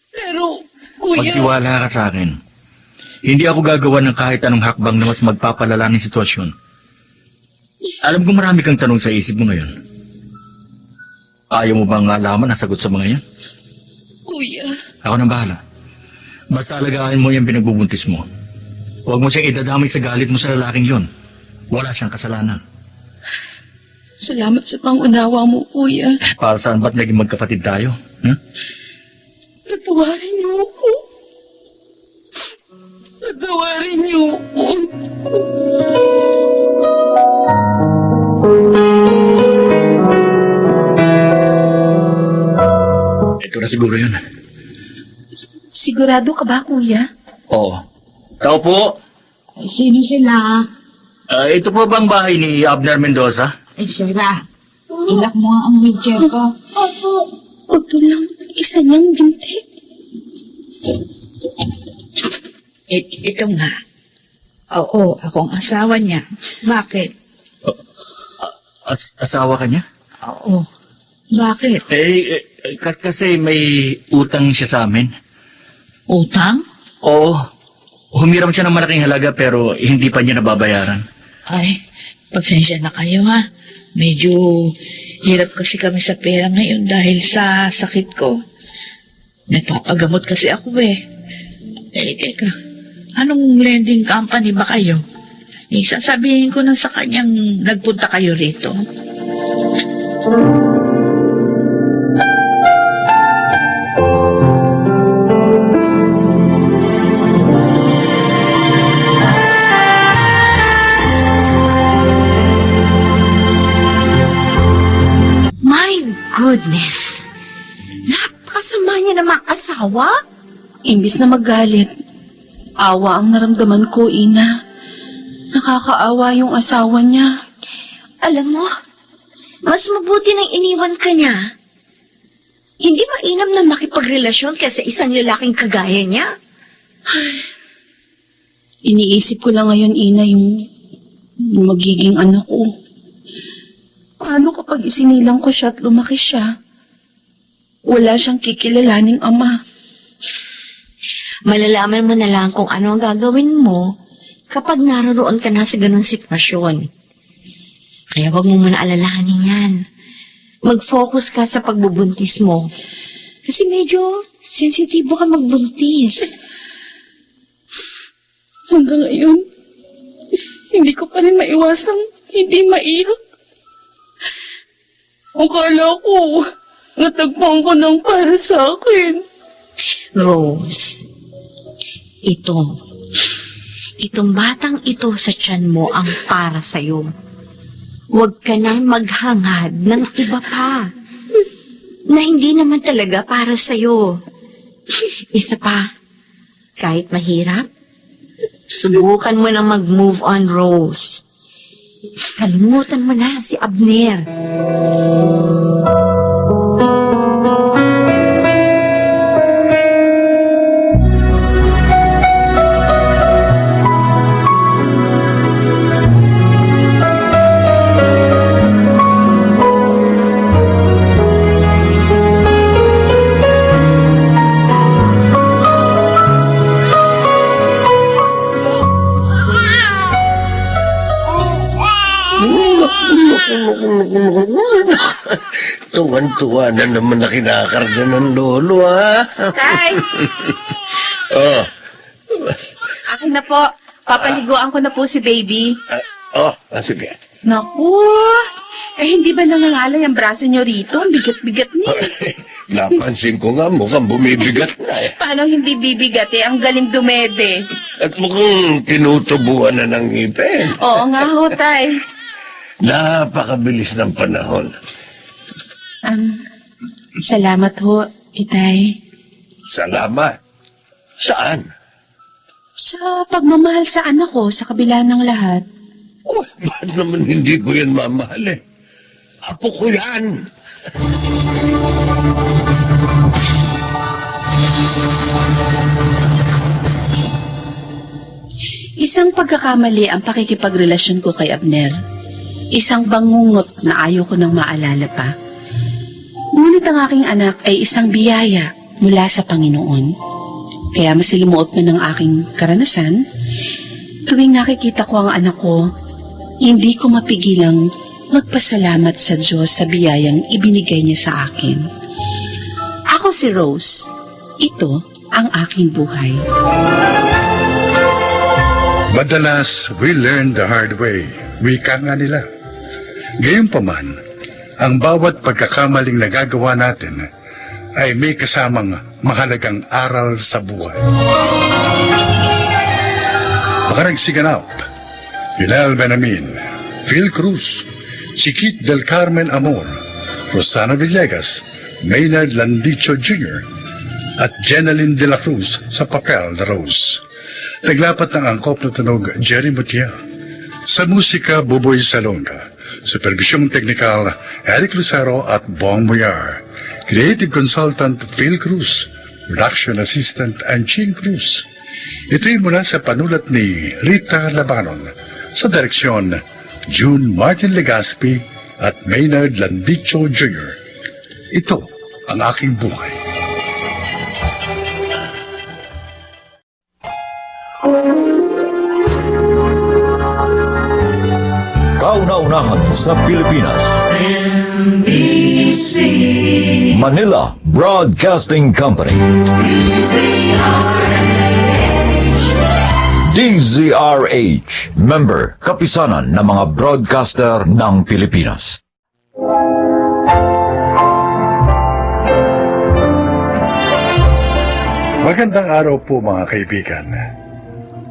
Pero, kuya... Magtiwala ka sa akin. Hindi ako gagawa ng kahit anong hakbang na mas magpapalala ng sitwasyon. Alam ko marami kang tanong sa isip mo ngayon. Ayaw mo bang malaman ang sagot sa mga yan? Kuya, Ako nang bahala. Basta alagaan mo yung pinagbubuntis mo. Huwag mo siyang idadamay sa galit mo sa lalaking yon. Wala siyang kasalanan. salamat sa pangunawa mo, kuya. Para saan ba't naging magkapatid tayo? Patawarin niyo ako. Patawarin niyo ako. Ito na siguro yun. Sigurado ka ba, kuya? Oo. Tao po. Sino sila? Ito po bang bahay ni Abner Mendoza? Sira. Ilak mo nga ang wheelchair ko. Ito lang, isa niyang binti. Ito nga. Oo, akong asawa niya. Bakit? Asawa ka niya? Oo. Bakit? Kasi may utang siya sa amin. Utang? Oo. Humiram siya ng malaking halaga pero hindi pa niya nababayaran. Ay, pasensya na kayo ha. Medyo hirap kasi kami sa pera ngayon dahil sa sakit ko. Nagpapagamot kasi ako eh. Teka, anong lending company ba kayo? Sasabihin ko na sa kanyang nagpunta kayo rito. My goodness! Napakasama niya na mag-asawa? Imbis na magalit, awa ang naramdaman ko, Ina. Nakakaawa yung asawa niya. Alam mo, mas mabuti nang iniwan ka niya. Hindi mainam na makipagrelasyon kaysa isang lalaking kagaya niya. Iniisip ko lang ngayon, Ina, yung magiging anak ko. Paano kapag isinilang ko siya at lumaki siya? Wala siyang kikilalaning ama. Malalaman mo na lang kung ano ang gagawin mo kapag naroon ka na sa ganun sitwasyon. Kaya wag mo muna alalahanin yan. Mag-focus ka sa pagbubuntis mo. Kasi medyo sensitibo ka magbuntis. Hanggang ngayon, hindi ko pa rin maiwasang hindi maiyak. Akala ko, natagpuan ko ng para sa akin. Rose, itong batang ito sa tiyan mo ang para sa'yo. Huwag ka nang maghangad ng iba pa na hindi naman talaga para sa'yo. Isa pa, kahit mahirap, subukan mo na mag-move on, Rose. Kalimutan mo na si Abner. Tuwan-tuwa na naman na kinakarga ng lolo, ha? Tay, Oh, akin na po. Papaliguan ko na po si baby. Sige. Naku, hindi ba nangangalay ang braso niyo rito? Ang bigat-bigat niya. Napansin ko nga mukhang bumibigat na eh. Paano hindi bibigat eh? Ang galing dumede. At mukhang tinutubuan na ng ngipin. Oo nga ho, tay. Napakabilis ng panahon. Salamat ho, itay. Salamat. Saan? Sa pagmamahal sa anak ko sa kabila ng lahat. Oh, ba't naman hindi ko yan mamahal eh? Apo ko yan. Isang pagkakamali ang pakikipagrelasyon ko kay Abner. Isang bangungot na ayaw ko nang maalala pa. Ngunit ang aking anak ay isang biyaya mula sa Panginoon. Kaya masilimuot man ang aking karanasan, tuwing nakikita ko ang anak ko, hindi ko mapigilang magpasalamat sa Diyos sa biyayang ibinigay niya sa akin. Ako si Rose. Ito ang aking buhay. Madalas, we learn the hard way. Wika nga nila. Gayunpaman, ang bawat pagkakamaling nagagawa natin ay may kasamang mahalagang aral sa buhay. Mga nagsiganap, Bilal Benamin, Phil Cruz, Chiquit del Carmen Amor, Rosana Villegas, Maynard Landicho Jr., at Jenaline de la Cruz sa papel na Rose. Naglapat ng angkop na tunog Jerry Mutia. Sa musika, Buboy Salonga. Supervisyong teknikal, Eric Lucero at Bong Muyar. Creative consultant, Phil Cruz. Production assistant, Anching Cruz. Ito'y mula sa panulat ni Rita Labanon. Sa direksyon, June Martin Legaspi at Maynard Landicho Jr. Ito ang aking buhay. Kauna-unahan sa Pilipinas. Manila Broadcasting Company. DZRH, member, kapisanan ng mga broadcaster ng Pilipinas. Magandang araw po mga kaibigan.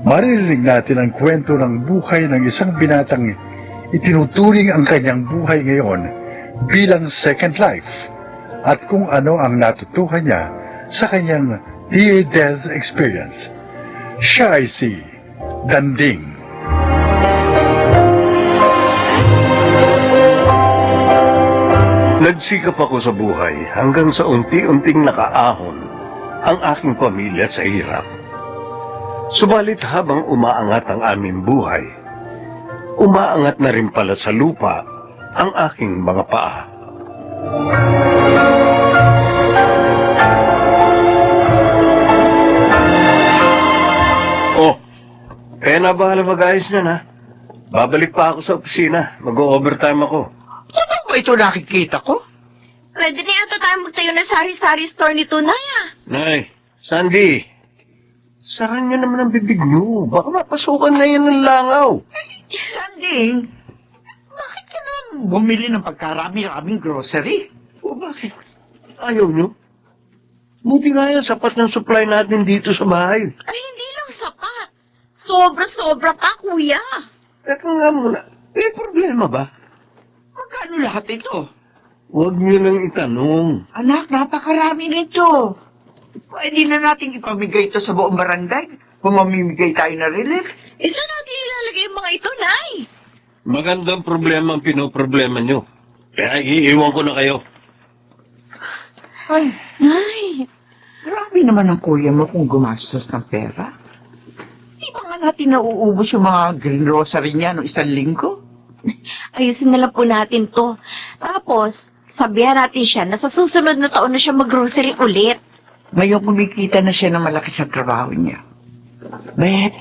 Maririnig natin ang kwento ng buhay ng isang binatang itinuturing ang kanyang buhay ngayon bilang second life at kung ano ang natutuhan niya sa kanyang near-death experience. Siya ay si Danding. Nagsikap ako sa buhay hanggang sa unti-unting nakaahon ang aking pamilya sa hirap. Subalit habang umaangat ang aming buhay, umaangat na rin pala sa lupa ang aking mga paa. Nabahala mag-ayos niyan, ha? Babalik pa ako sa opisina. Mag-o-overtime ako. Ano ba ito nakikita ko? Pwede na yata tayo magtayo ng sari-sari store ni Tunay, Nay, Sandy, saran niyo naman ang bibig niyo. Baka mapasukan na yan ng langaw. Landing, bakit ka naman bumili ng pagkarami-raming grocery? O bakit? Ayaw niyo? Buti nga yan, sapat ng supply natin dito sa bahay. Ay, hindi lang sapat. Sobra-sobra pa, kuya. Teka nga muna, may problema ba? Magkano lahat ito? Huwag niyo nang itanong. Anak, napakarami nito. Pwede na natin ipamigay ito sa buong barangay kung mamimigay tayo na relief. Saan natin ilalagay yung mga ito, Nay? Magandang problema ang pinoproblema niyo. Kaya iiwan ko na kayo. Ay, Nay, grabe naman ang kuya mo kung gumastos ng pera. Di ba nga natin nauubos yung mga grocery niya noong isang linggo? ayusin na lang po natin to. Tapos, sabihan natin siya na sa susunod na taon na siya mag-grocery ulit. Ngayon kumikita na siya ng malaki sa trabaho niya. Bet,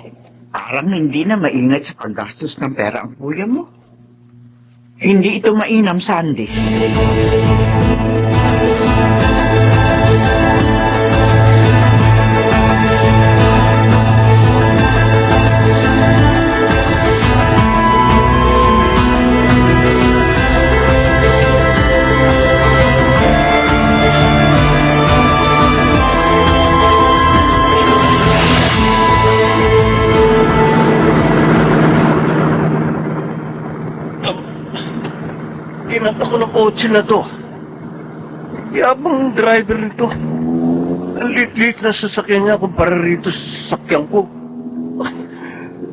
parang hindi na maingat sa paggastos ng pera ang kuya mo. Hindi ito mainam, Sandy. kinanta ko ng kotse na to. Yabang driver nito. Ang lit-lit na sasakyan niya kumpara rito sa sasakyan ko.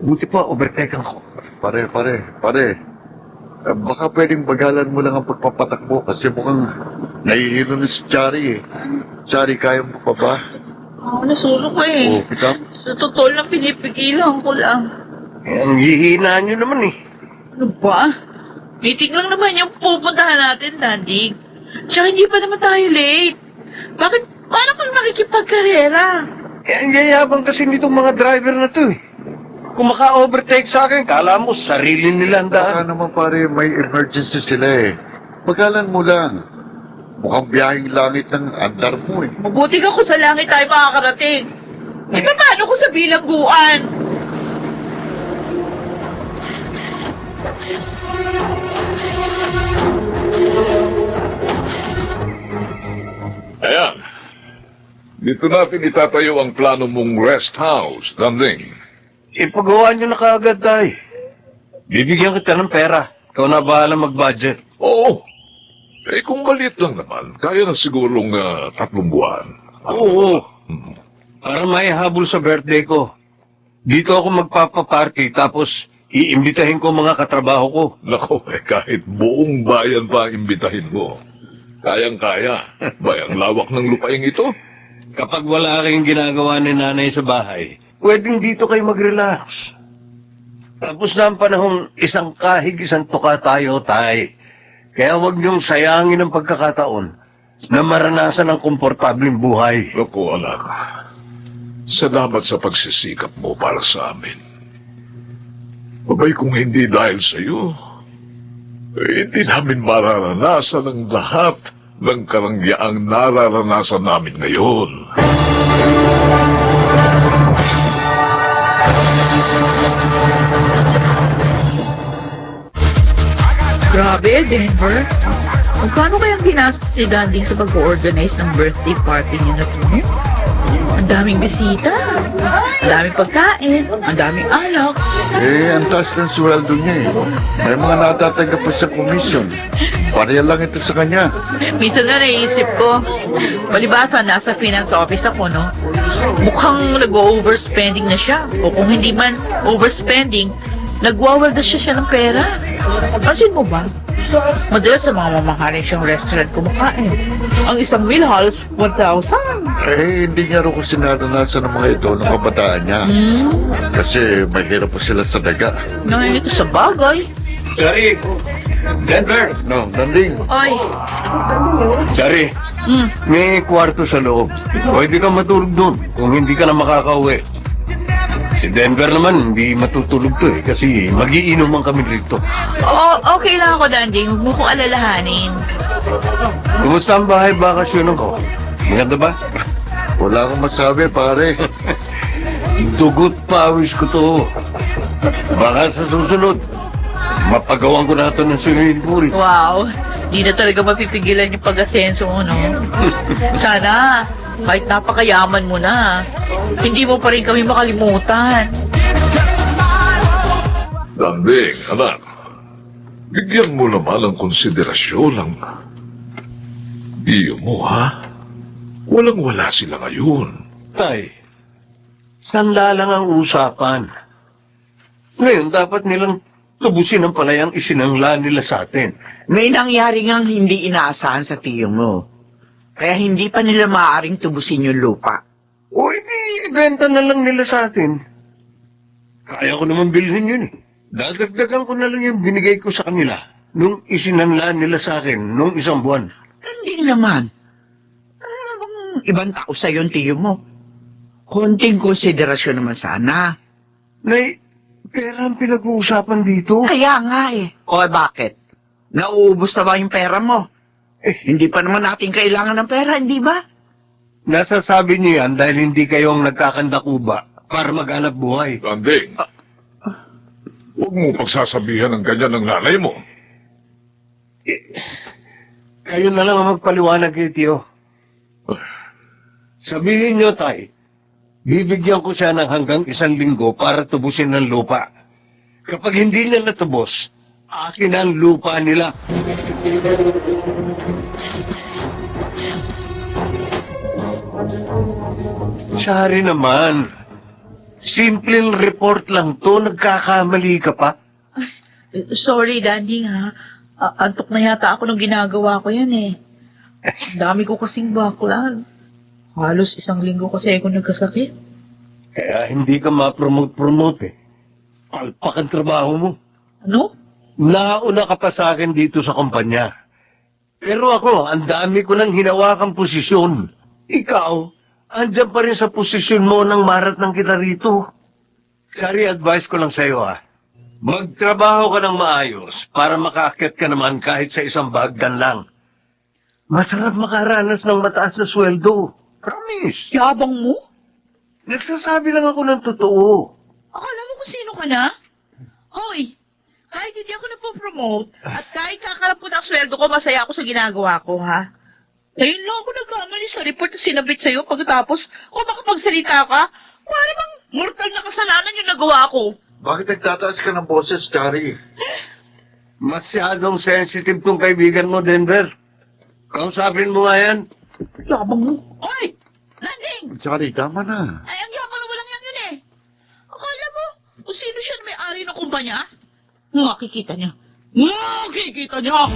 Buti pa, overtaken ko. Pare. Baka pwedeng bagalan mo lang ang pagpapatakbo kasi mukhang nahihilo na si Chari eh. Chari, kaya mo pa ba? Nasulo ko Oo, kita. Sa totoo lang, pinipigilan ko lang. Ang hihina niyo naman eh. Ano ba? Meeting lang naman yung pupuntahan natin, Dandy. Tsaka hindi pa naman tayo late. Bakit? Paano kung makikipagkarera? Ang yayabang kasi nitong mga driver na to eh. Kung maka-overtake sa akin, kala mo sarili nila ang Baka daan. naman pare, may emergency sila eh. Bagalan mo lang. Mukhang biyaheng langit ng andar mo eh. Mabuti ka kung sa langit tayo makakarating. Eh, paano kung sa bilangguan? Ayan. Dito natin itatayo ang plano mong rest house, Danding. Ipagawa niyo na kaagad tayo. Bibigyan kita ng pera. Ikaw na bahala mag-budget. Oo. Eh kung maliit lang naman, kaya na sigurong 3 buwan. Oo. Para may habol sa birthday ko. Dito ako magpapaparty tapos iimbitahin ko mga katrabaho ko. Nako, kahit buong bayan pa ang imbitahin mo. Kayang-kaya. Bayang lawak ng lupaing ito. Kapag wala kayong ginagawa ni nanay sa bahay, pwedeng dito kayo mag-relax. Tapos na ang panahon, isang kahig, isang tuka tayo, tay. Kaya huwag niyong sayangin ang pagkakataon na maranasan ang komportableng buhay. Naku, anak. Salamat sa pagsisikap mo para sa amin. Abay, kung hindi dahil sa iyo, hindi namin mararanasan ang lahat ng karangyaang nararanasan namin ngayon. Grabe, Denver. Magkano kayang ginastos ni Dandy sa pag-organize ng birthday party niya na to? Ang daming bisita, ang daming pagkain, ang daming alak. Eh, ang taas ng sweldo niya eh. May mga natatanggap pa sa komisyon. Pareha lang ito sa kanya. Minsan na naisip ko, palibasa nasa finance office ako, no? Mukhang nag-overspending na siya. O kung hindi man overspending, nagwawalda siya ng pera. Pansin mo ba? Madalas sa mga mamahaling siyang restaurant kumakain. Ang isang meal halos 1,000. Eh, hindi niya rin kasi naranasan ng mga ito ng kabataan niya. Kasi mahirap pa sila sa daga. Nangingito sa bagay. Sorry, Denver. No, Danding. Ay. Sorry, Mm. may kwarto sa loob. Pwede ka matulog doon kung hindi ka na makakauwi. Si Denver naman, hindi matutulog to eh, kasi magiinuman kami dito. Oo, okay lang ako, Dandy. Huwag mo kong alalahanin. Kumusta ang bahay bakasyonan ko? Maganda ba? Wala akong masabi, pare. Dugot pawis ko to. Baka sa susunod, mapagawan ko na ito ng swimming pool. Wow. Di na talaga mapipigilan yung pag-asenso mo, no? Sana, kahit napakayaman mo na, hindi mo pa rin kami makalimutan. Danding, anak. Bigyan mo naman ng konsiderasyon ang iyo mo, ha? Walang-wala sila ngayon. Tay, sanla lang ang usapan. Ngayon, dapat nilang tubusin ang palayang isinangla nila sa atin. May nangyari ngang hindi inaasahan sa tiyo mo. Kaya hindi pa nila maaaring tubusin yung lupa. O, hindi, ibenta na lang nila sa atin. Kaya ko naman bilhin yun eh. Dadagdagan ko na lang yung binigay ko sa kanila nung isinanla nila sa akin nung 1 buwan. Hindi naman. Ano bang ibang tao sa yung tiyo mo? Konting konsiderasyon naman sana. Nay, pera ang pinag-uusapan dito. Kaya nga eh. O bakit? Nauubos na ba yung pera mo? Hindi pa naman natin kailangan ng pera, hindi ba? Nasasabi niyo yan dahil hindi kayong nagkakandakuba para maghanap buhay. Danding, huwag mo pagsasabihan ng ganyan ng nanay mo. Kayo na lang ang magpaliwanag kay Tiyo. Sabihin niyo, Tay, bibigyan ko siya ng hanggang 1 linggo para tubusin ng lupa. Kapag hindi niya natubos, Akin ang lupa nila. Shari naman. Simpleng report lang to. Nagkakamali ka pa. Sorry, Daddy, ha. Antok na yata ako nung ginagawa ko yan, eh. Ang dami ko kasing backlog. Halos 1 linggo kasi ako nagkasakit. Kaya hindi ka ma-promote eh. Palpak ang trabaho mo. Ano? Nauna ka pa sa akin dito sa kumpanya. Pero ako, ang dami ko nang hinawakang posisyon. Ikaw, andyan pa rin sa posisyon mo nang marat ng kita rito. Sorry, advice ko lang sa'yo magtrabaho ka ng maayos para makaakyat ka naman kahit sa isang bagdan lang. Masarap makaranas ng mataas na sweldo. Promise. Yabang mo? Nagsasabi lang ako ng totoo. Akala mo kung sino ka na? Hoy, kahit hindi ako napopromote at kahit kakarap ko ng sweldo ko, masaya ako sa ginagawa ko, ha? Ngayon lang ako nagkamali sa report na sinabit sa'yo pagkatapos kung makapagsalita ka, para bang mortal na kasalanan yung nagawa ko. Bakit nagtataas ka ng boses, Chari? Masyadong sensitive tong kaibigan mo, Denver. Kausapin mo nga yan. Yabang mo. Hoy! Landing! Chari, tama na. Ay, ang yabang na walang yan yun eh. Akala mo, kung sino siya na may-ari ng kumpanya? Makikita niya. Makikita niya!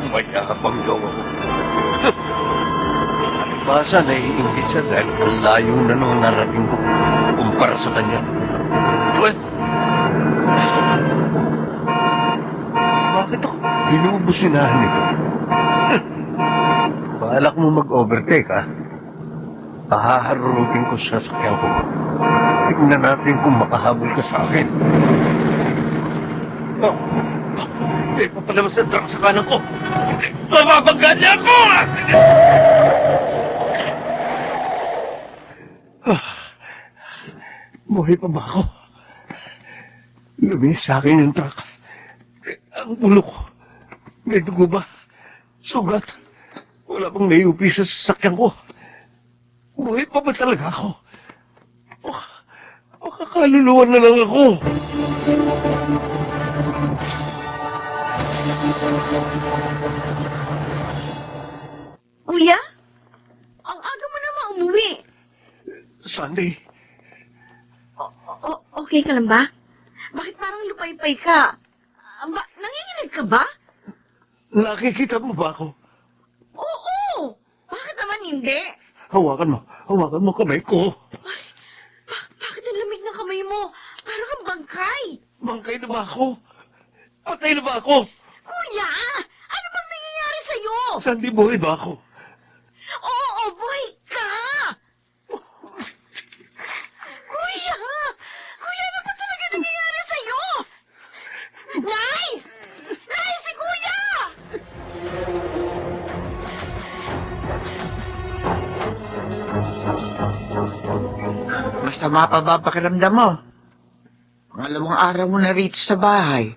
Mayabang daw ako. Alibasa, naiingit siya dahil ang layo na nung narating ko kumpara sa kanya. Well, bakit ako binubusinahan nito? Balak mo mag-overtake, ha? Pahaharutin ko sa sakyan ko. Tignan natin kung makahabol ka sa akin. Hindi pa pala masadrang sa kanan ko. Mababangga niya ako! Buhay pa ba ako? Lumis sa akin yung truck. Ang ulo ko. May dugo ba? Sugat. Wala pang naiupi sa sasakyan ko. Buhay pa ba talaga ako? Makakaluluwan na lang ako. Kuya? Ang aga mo naman umuwi. Sunday, Okay ka lang ba? Bakit parang lupay-pay ka? Nanginginig ka ba? nakikita mo ba ako? Oo! Bakit naman hindi? Hawakan mo kamay ko. Bakit ang lamig ng kamay mo? Parang kang bangkay. Bangkay na ba ako? Patay na ba ako? Kuya! Ano bang nangyayari sa'yo? Sunday, buhay ba ako? Oo, buhay ka! Kuya! Kuya, ano ba talaga nangyayari sa'yo? Nay! Nay, si Kuya! Masama pa ba pakiramdam mo? Pangalawang araw mo na rito sa bahay.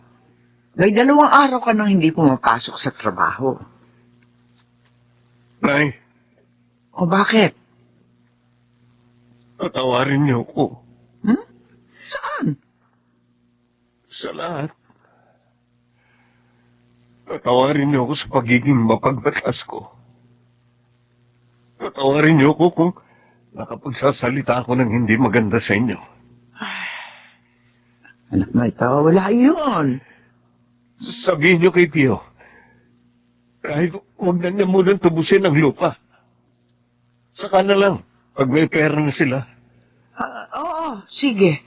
May 2 araw ka nang hindi pumapasok sa trabaho. Nay, O bakit? patawarin niyo ko Saan? sa lahat. Patawarin niyo ako sa pagiging mapagbatas ko. Patawarin niyo ko kung nakapagsasalita ako ng hindi maganda sa inyo. Anak na ito, wala yun. Sabihin niyo kay Tio, kahit huwag na niya munang tubusin ang lupa. Saka na lang, pag may pera na sila. Oo, sige.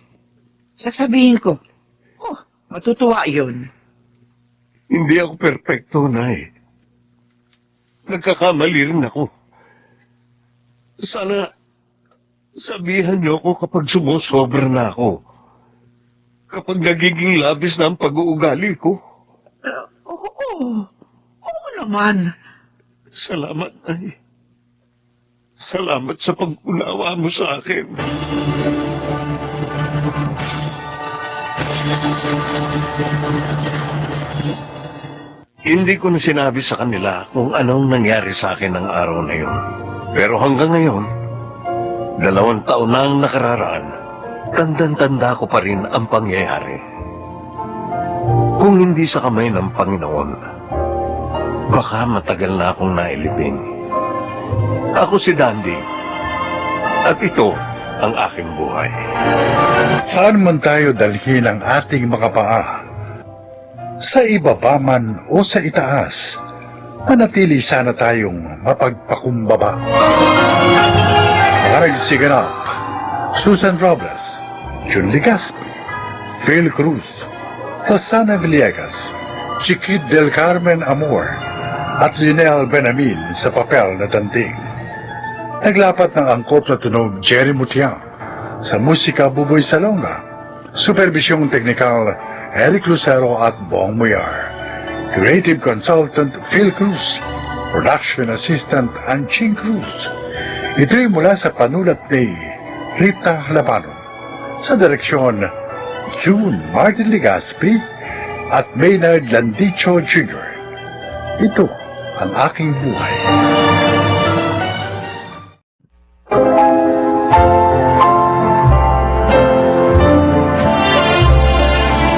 Sasabihin ko. Oh, matutuwa yun. Hindi ako perpekto, Nay. Nagkakamali rin ako. Sana sabihan niyo ako kapag sumusobra na ako. Kapag nagiging labis na ang pag-uugali ko. Oo naman. Salamat, Nay. Salamat sa pag-unawa mo sa akin. Hindi ko na sinabi sa kanila kung anong nangyari sa akin ng araw na yun. Pero hanggang ngayon, 2 taon na ang nakararaan, tandang-tanda ko pa rin ang pangyayari. Kung hindi sa kamay ng Panginoon, baka matagal na akong nailibing. Ako si Dandy, at ito ang aking buhay. Saan man tayo dalhin ang ating mga paa, sa ibaba man o sa itaas, manatili sana tayong mapagpakumbaba. Mga nagsiganap, Susan Robles, Jun Ligaspi, Phil Cruz, Rosana Villegas, Chiquit del Carmen Amor, at Linel Benamin sa papel na Danding. Naglapat ng angkop na tunog Jerry Mutiang, sa musika Buboy Salonga, supervisyong teknikal Eric Lucero at Bong Muyar, creative consultant Phil Cruz, production assistant Anching Cruz. Ito'y mula sa panulat ni Rita Labano, sa direksyon June Martin Ligaspi at Maynard Landicho Jr. Ito ang aking buhay.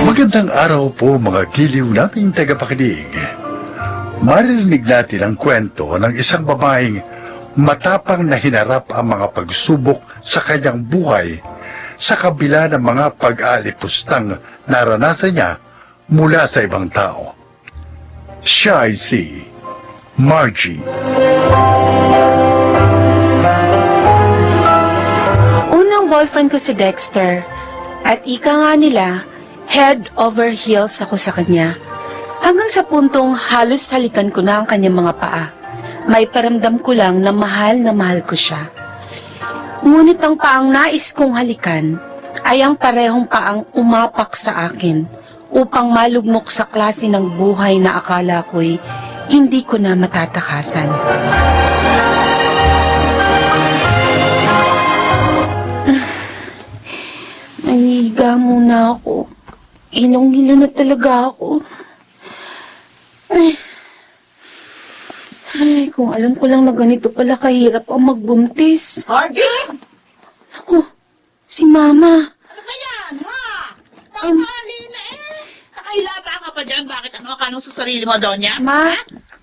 Magandang araw po mga giliw naming tagapakinig. Maririnig natin ang kwento ng isang babaeng matapang na hinarap ang mga pagsubok sa kanyang buhay sa kabila ng mga pag-alipustang naranasan niya mula sa ibang tao. Siya ay si Margie. Unang boyfriend ko si Dexter, at ika nga nila, head over heels ako sa kanya. Hanggang sa puntong halos halikan ko na ang kanyang mga paa. May paramdam ko lang na mahal ko siya. Ngunit ang paang nais kong halikan ay ang parehong paang umapak sa akin upang malugmok sa klase ng buhay na akala ko'y hindi ko na matatakasan. Nahihiga muna ako. Hilong-hilo na talaga ako. Ay, kung alam ko lang na ganito pala kahirap ang magbuntis. Margie! Ako, si Mama. Ano ba yan, ha? Tanghali na eh. Nakahilata ka pa dyan. Bakit ano akala sa sarili mo, Donya? Ma,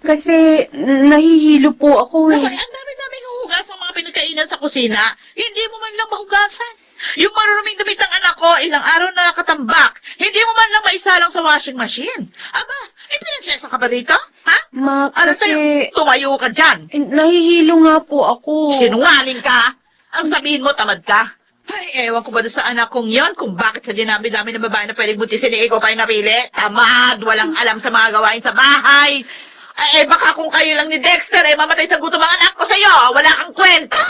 kasi nahihilo po ako Naman, eh. ang dami-daming huhugas ang mga pinagkainan sa kusina. Hindi mo man lang mahugasan. Yung maruruming damit ng anak ko, ilang araw na nakatambak. Hindi mo man lang maisalang sa washing machine. Aba, prinsesa ka ba rito? Ha? Ma, Ano kasi sa'yo? Tumayo ka dyan. nahihilo nga po ako. Sinungaling ka. Ang sabihin mo, tamad ka. Ay, ewan ko ba doon sa anak kong yon kung bakit sa dinami-dami ng babae na pwedeng buntisin ni ikaw pa yung napili? Tamad, walang alam sa mga gawain sa bahay. Baka kung kayo lang ni Dexter, mamatay sa gutom ang anak ko sa'yo. Wala kang kwenta.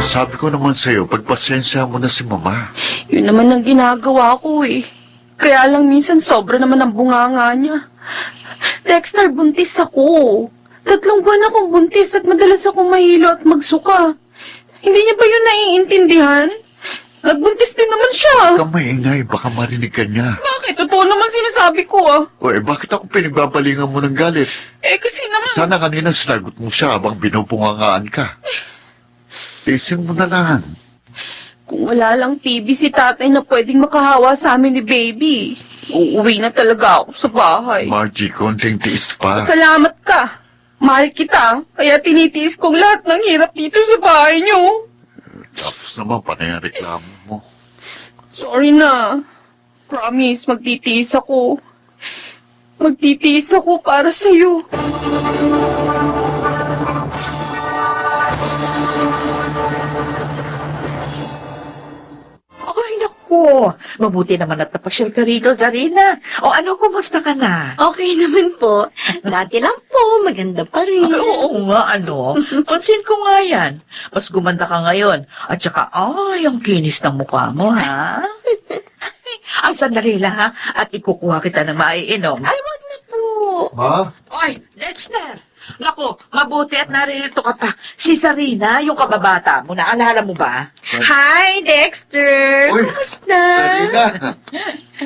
Sabi ko naman sa'yo, pagpasensya mo na si Mama. Yun naman ang ginagawa ko eh. Kaya lang minsan sobra naman ang bunganga niya. Dexter, buntis ako. 3 buwan akong buntis at madalas akong mahilo at magsuka. Hindi niya ba yun naiintindihan? Nagbuntis din naman siya. Huwag kang maingay, baka marinig ka niya. Bakit? Totoo naman sinasabi ko ah. O bakit ako pinagbabalingan mo ng galit? Kasi naman... Sana kanina sinagot mo siya habang binupungangaan ka. Tiisin mo na lang. Kung wala lang TV si tatay na pwedeng makahawa sa amin ni baby, uuwi na talaga ako sa bahay. Margie, konting tiis pa. Salamat ka. Mahal kita, kaya tinitiis kong lahat ng hirap dito sa bahay niyo. Tapos naman, panay ang reklamo mo. Sorry na. Promise, magtitiis ako. Magtitiis ako para sa'yo. Ay, naku. Mabuti naman at napasyal ka rito, Zarina. O ano, kumusta ka na? Okay naman po. Dati lang po, maganda pa rin. Ay, oo nga, ano. Pansin ko nga yan. Mas gumanda ka ngayon. At saka, ay, ang kinis ng mukha mo, ha? Ay, sandali lang, ha? At ikukuha kita ng maiinom. Ay, wag na po. Ma? Oy, Dexter! Naku, mabuti at naririto ka pa. Si Sarina, yung kababata mo, naalala mo ba? Hi, Dexter! Uy, Kamusta? Sarina,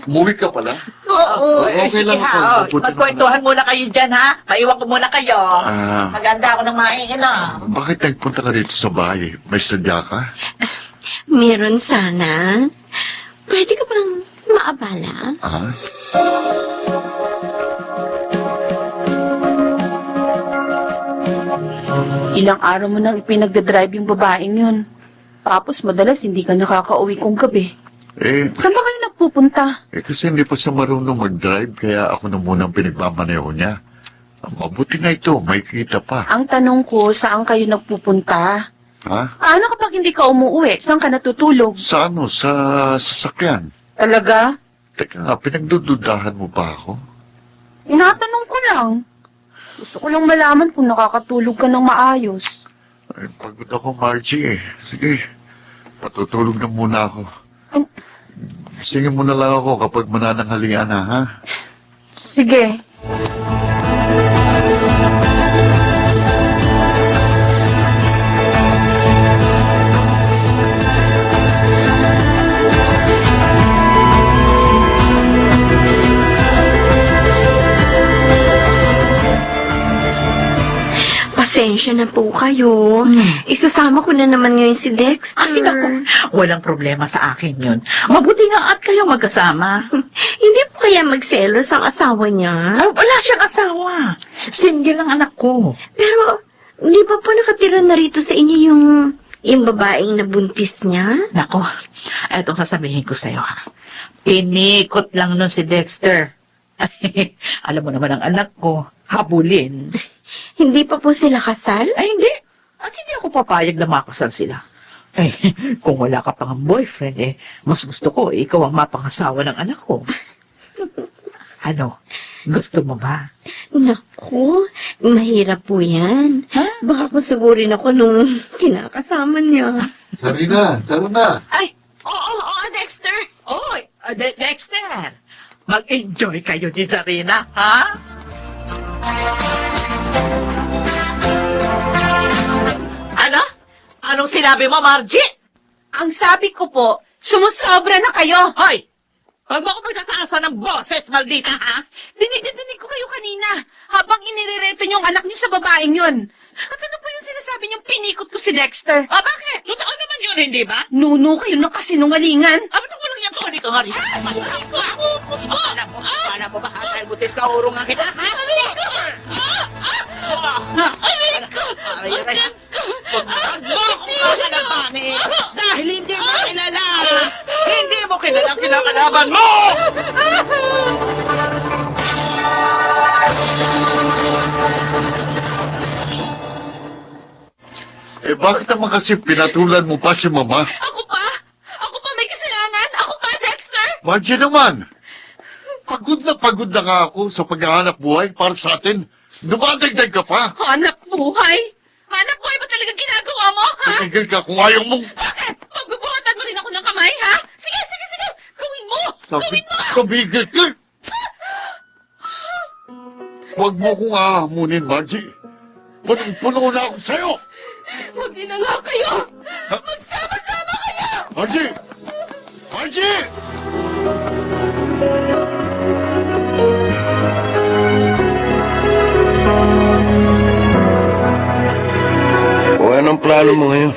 umuwi ka pala? Oo. Okay lang ako. Ha, Mabuti magkwentuhan muna kayo dyan, ha? Maiwan ko muna kayo. Ah. Maganda ako ng maiinom. Bakit nagpunta ka dito sa bahay? May sadya ka? Meron sana. Pwede ka bang maabala? Ah? Ilang araw mo nang ipinagdadrive yung babaeng yun. Tapos madalas hindi ka nakakauwi kung gabi. Saan ba kayo nagpupunta? Kasi hindi pa siya marunong mag-drive, kaya ako na munang pinagmamaneho niya. Mabuti na ito, may kita pa. Ang tanong ko, saan kayo nagpupunta? Ha? Ano kapag hindi ka umuwi? Saan ka natutulog? Sa ano? Sa sasakyan. Talaga? Teka nga, pinagdududahan mo ba ako? Tinatanong ko lang. Gusto ko lang malaman kung nakakatulog ka ng maayos. Ay, pagod ako, Margie eh. Sige, patutulog na muna ako. Singin mo na lang ako kapag manananghalian na, ha? Sige. Pasensya na po kayo. Isasama ko na naman ngayon si Dexter. Ay, naku, walang problema sa akin yun. Mabuti nga at kayo magkasama. Hindi po kaya magselos ang asawa niya? Wala siyang asawa. Single ang anak ko. Pero, di ba po nakatira na rito sa inyo yung babaeng nabuntis niya? Nako, etong sasabihin ko sa'yo, ha. Pinikot lang nun si Dexter. Alam mo naman ang anak ko, habulin. Hindi pa po sila kasal? Ay, hindi. At hindi ako papayag na makasal sila. Eh, kung wala ka pang boyfriend, mas gusto ko, ikaw ang mapangasawa ng anak ko. Ano, gusto mo ba? Naku, mahirap po yan. Ha? Baka po sigurin ako nung kinakasama niya. Sarina, tara na. Ay, oo, Dexter. Oy, Dexter, mag-enjoy kayo ni Sarina, ha? Ano? Anong sinabi mo, Margie? Ang sabi ko po, sumusobra na kayo. Hoy! Huwag mo ako magtataasan ng boses, maldita, ha? Dinig ko kayo kanina habang inirereto niyo ang anak niyo sa babaeng yun. At ano pa yung sinasabi niyong pinikot ko si Dexter? Ah, bakit? Totoo naman yun, hindi ba? Nuno kayo ng kasinungalingan. Alam mo lang yan to, hindi ka nga rin. Alam mo ba, dahil butis ka, urong nga kita, ha? Aray ko! Aray ko! Huwag mo akong kakalabanin dahil hindi mo kilala! Hindi mo kilala ang kinakalaban mo! Bakit naman kasi pinatulan mo pa si Mama? Ako pa? Ako pa may kasalanan? Ako pa, Dexter? Margie naman! Pagod na nga ako sa paghahanap buhay para sa atin. Dumadagdag ka pa. Hanap buhay? Hanap buhay ba talaga ginagawa mo, ha? Tumigil ka kung ayaw mong... Bakit? Pagbubuhatan mo rin ako ng kamay, ha? Sige! Gawin mo! Tumigil ka! Huwag mo kong ahamunin, Margie. Punong-puno na ako sa'yo! Hindi na nga kayo! Magsama-sama kayo! Margie! Margie! O anong plano mo ngayon?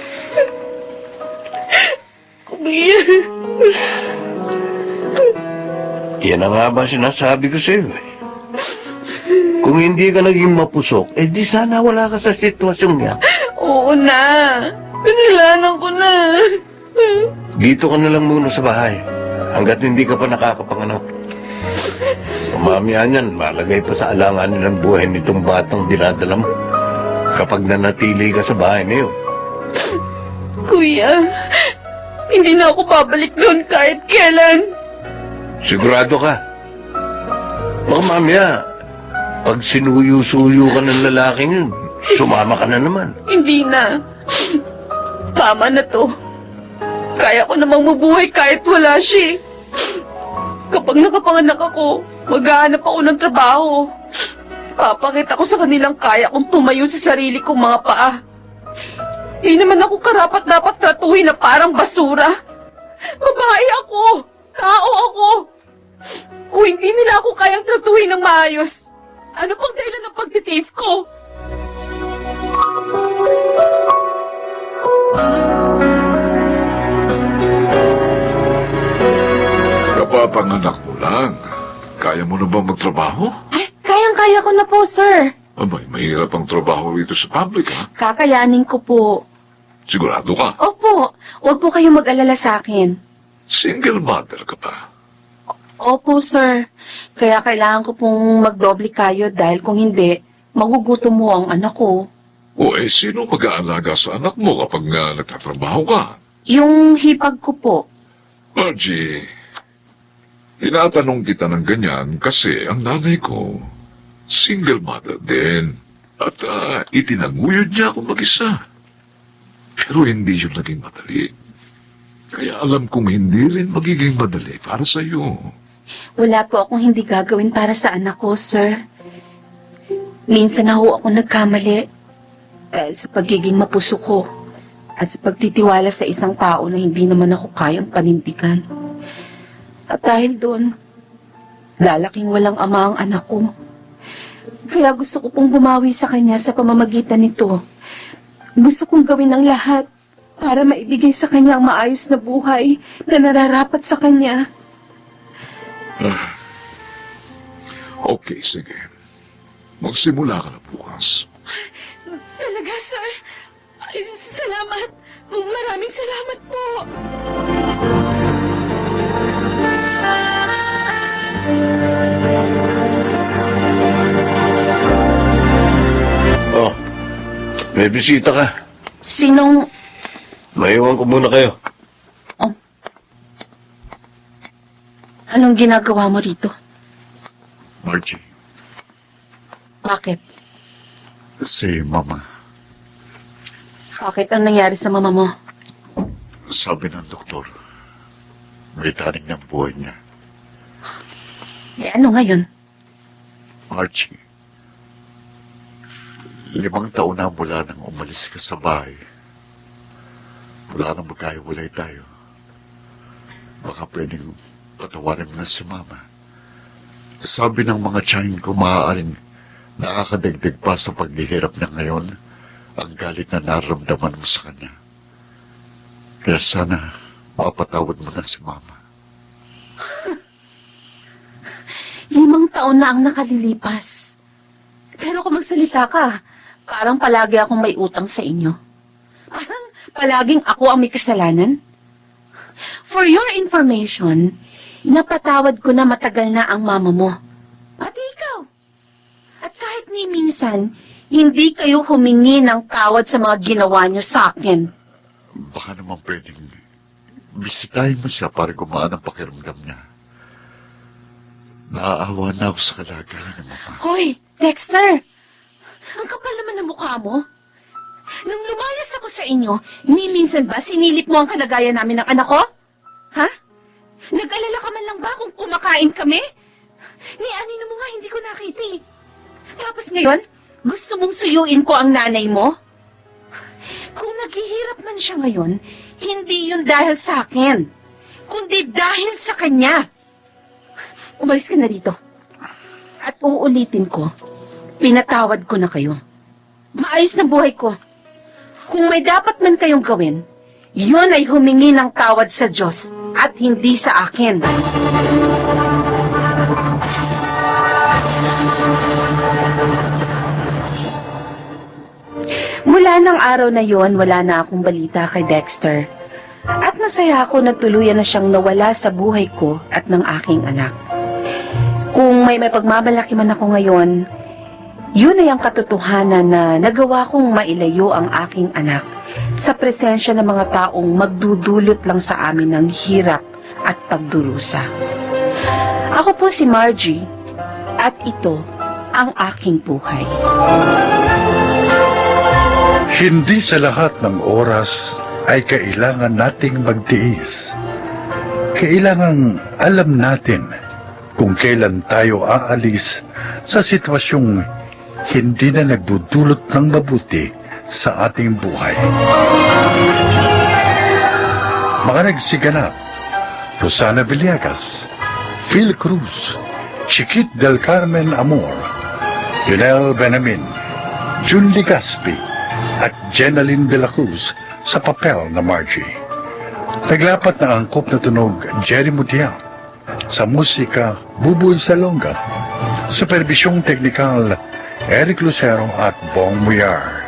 Kuya! Yan na nga ba sinasabi ko sa'yo eh. Kung hindi ka naging mapusok, di sana wala ka sa sitwasyong yan. Oo na! Kasalanan ko na! Dito ka na lang muna sa bahay. Hanggat hindi ka pa nakakapanganak. Mamaya niyan, malagay pa sa alanganin ng buhay nitong batang dinadala mo. Kapag nanatili ka sa bahay na yun. Kuya, hindi na ako babalik doon kahit kailan. Sigurado ka. Baka mamaya, pag sinuyo-suyo ka ng lalaking yun, sumama ka na naman. Hindi na. Tama na to. Kaya ko namang mabuhay kahit wala siya. Kapag nakapanganak ako, maghahanap ako ng trabaho. Papakita ko sa kanilang kaya kung tumayo sa sarili kong mga paa. Hindi naman ako karapat-dapat tratuhin na parang basura. Babae ako. Tao ako. Kung hindi nila ako kayang tratuhin ng maayos, ano pang dahilan ng pagtitiis ko? Kapapanganak mo lang. Kaya mo na ba magtrabaho? Ay, kayang-kaya ko na po, sir. Abay, mahirap ang trabaho rito sa public, ha? Kakayanin ko po. Sigurado ka? Opo, huwag po kayong mag-alala sa akin. Single mother ka ba? Opo, sir. Kaya kailangan ko pong magdoble kayo dahil kung hindi, magugutom mo ang anak ko. O sino mag-aalaga sa anak mo kapag nagtatrabaho ka? Yung hipag ko po. Margie, tinatanong kita ng ganyan kasi ang nanay ko, single mother din. At itinaguyod niya ako mag-isa. Pero hindi yun naging madali. Kaya alam kong hindi rin magiging madali para sa iyo. Wala po akong hindi gagawin para sa anak ko, sir. Minsan na ho ako nagkamali sa pagiging mapuso ko at sa pagtitiwala sa isang tao na hindi naman ako kayang panindigan. At dahil doon, lalaking walang ama ang anak ko. Kaya gusto ko pong bumawi sa kanya sa pamamagitan nito. Gusto kong gawin ang lahat para maibigay sa kanya ang maayos na buhay na nararapat sa kanya. Okay, sige. Magsimula ka na bukas. Talaga, sir? Ay, salamat. Maraming salamat po. Oh, may bisita ka. Sinong... Maiwan ko muna kayo. Anong ginagawa mo rito? Margie, Bakit? si Mama, Bakit ang nangyari sa mama mo? sabi ng doktor, may taning ng buhay niya. Ano ngayon? Margie, 5 taon na mula nang umalis ka sa bahay. Wala nang magkahiwalay tayo. Baka pwedeng patawarin mo na si Mama. Sabi ng mga tiyahin ko, maaaring nakakadagdag pa sa paghihirap niya ngayon ang galit na nararamdaman mo sa kanya. Kaya sana mapatawad mo na si Mama. 5 taon na ang nakalilipas. Pero kung magsalita ka, parang palagi akong may utang sa inyo. Parang palaging ako ang may kasalanan. For your information, napatawad ko na matagal na ang mama mo. Pati ikaw. At kahit ni minsan, hindi kayo humingi ng tawad sa mga ginawa niyo sa akin. Baka naman pwedeng bisitahin mo siya para gumaan ang pakiramdam niya. Naaawa na ako sa kalagayan ng Mama. Hoy, Dexter! Ang kapal naman ng mukha mo. Nung lumayas ako sa inyo, ni minsan ba sinilip mo ang kalagayan namin ng anak ko? Ha? Nag-alala ka man lang ba kung kumakain kami? Ni anino mo nga hindi ko nakita eh. Tapos ngayon, gusto mong suyuin ko ang nanay mo? Kung naghihirap man siya ngayon, hindi yun dahil sa akin, kundi dahil sa kanya. Umalis ka na dito. At uulitin ko, pinatawad ko na kayo. Maayos na buhay ko. Kung may dapat man kayong gawin, yun ay humingi ng tawad sa Diyos at hindi sa akin. Mula ng araw na yon, wala na akong balita kay Dexter. At masaya ako na tuluyan na siyang nawala sa buhay ko at ng aking anak. Kung may pagmamalaki man ako ngayon, yun ay ang katotohanan na nagawa kong mailayo ang aking anak sa presensya ng mga taong magdudulot lang sa amin ng hirap at pagdurusa. Ako po si Margie at ito ang aking buhay. Hindi sa lahat ng oras ay kailangan nating magtiis. Kailangan alam natin kung kailan tayo aalis sa sitwasyong hindi na nagdudulot ng mabuti sa ating buhay. Mga nagsiganap: Rosana Villegas, Phil Cruz, Chiquit del Carmen Amor, Lionel Benamin, Jun Ligaspi, at Jenaline de la Cruz sa papel na Margie. Naglapat ng angkop na tunog Jerry Mutiao. Sa musika, Buboy Salonga. Supervisyong teknikal, Eric Lucero at Bong Muyar.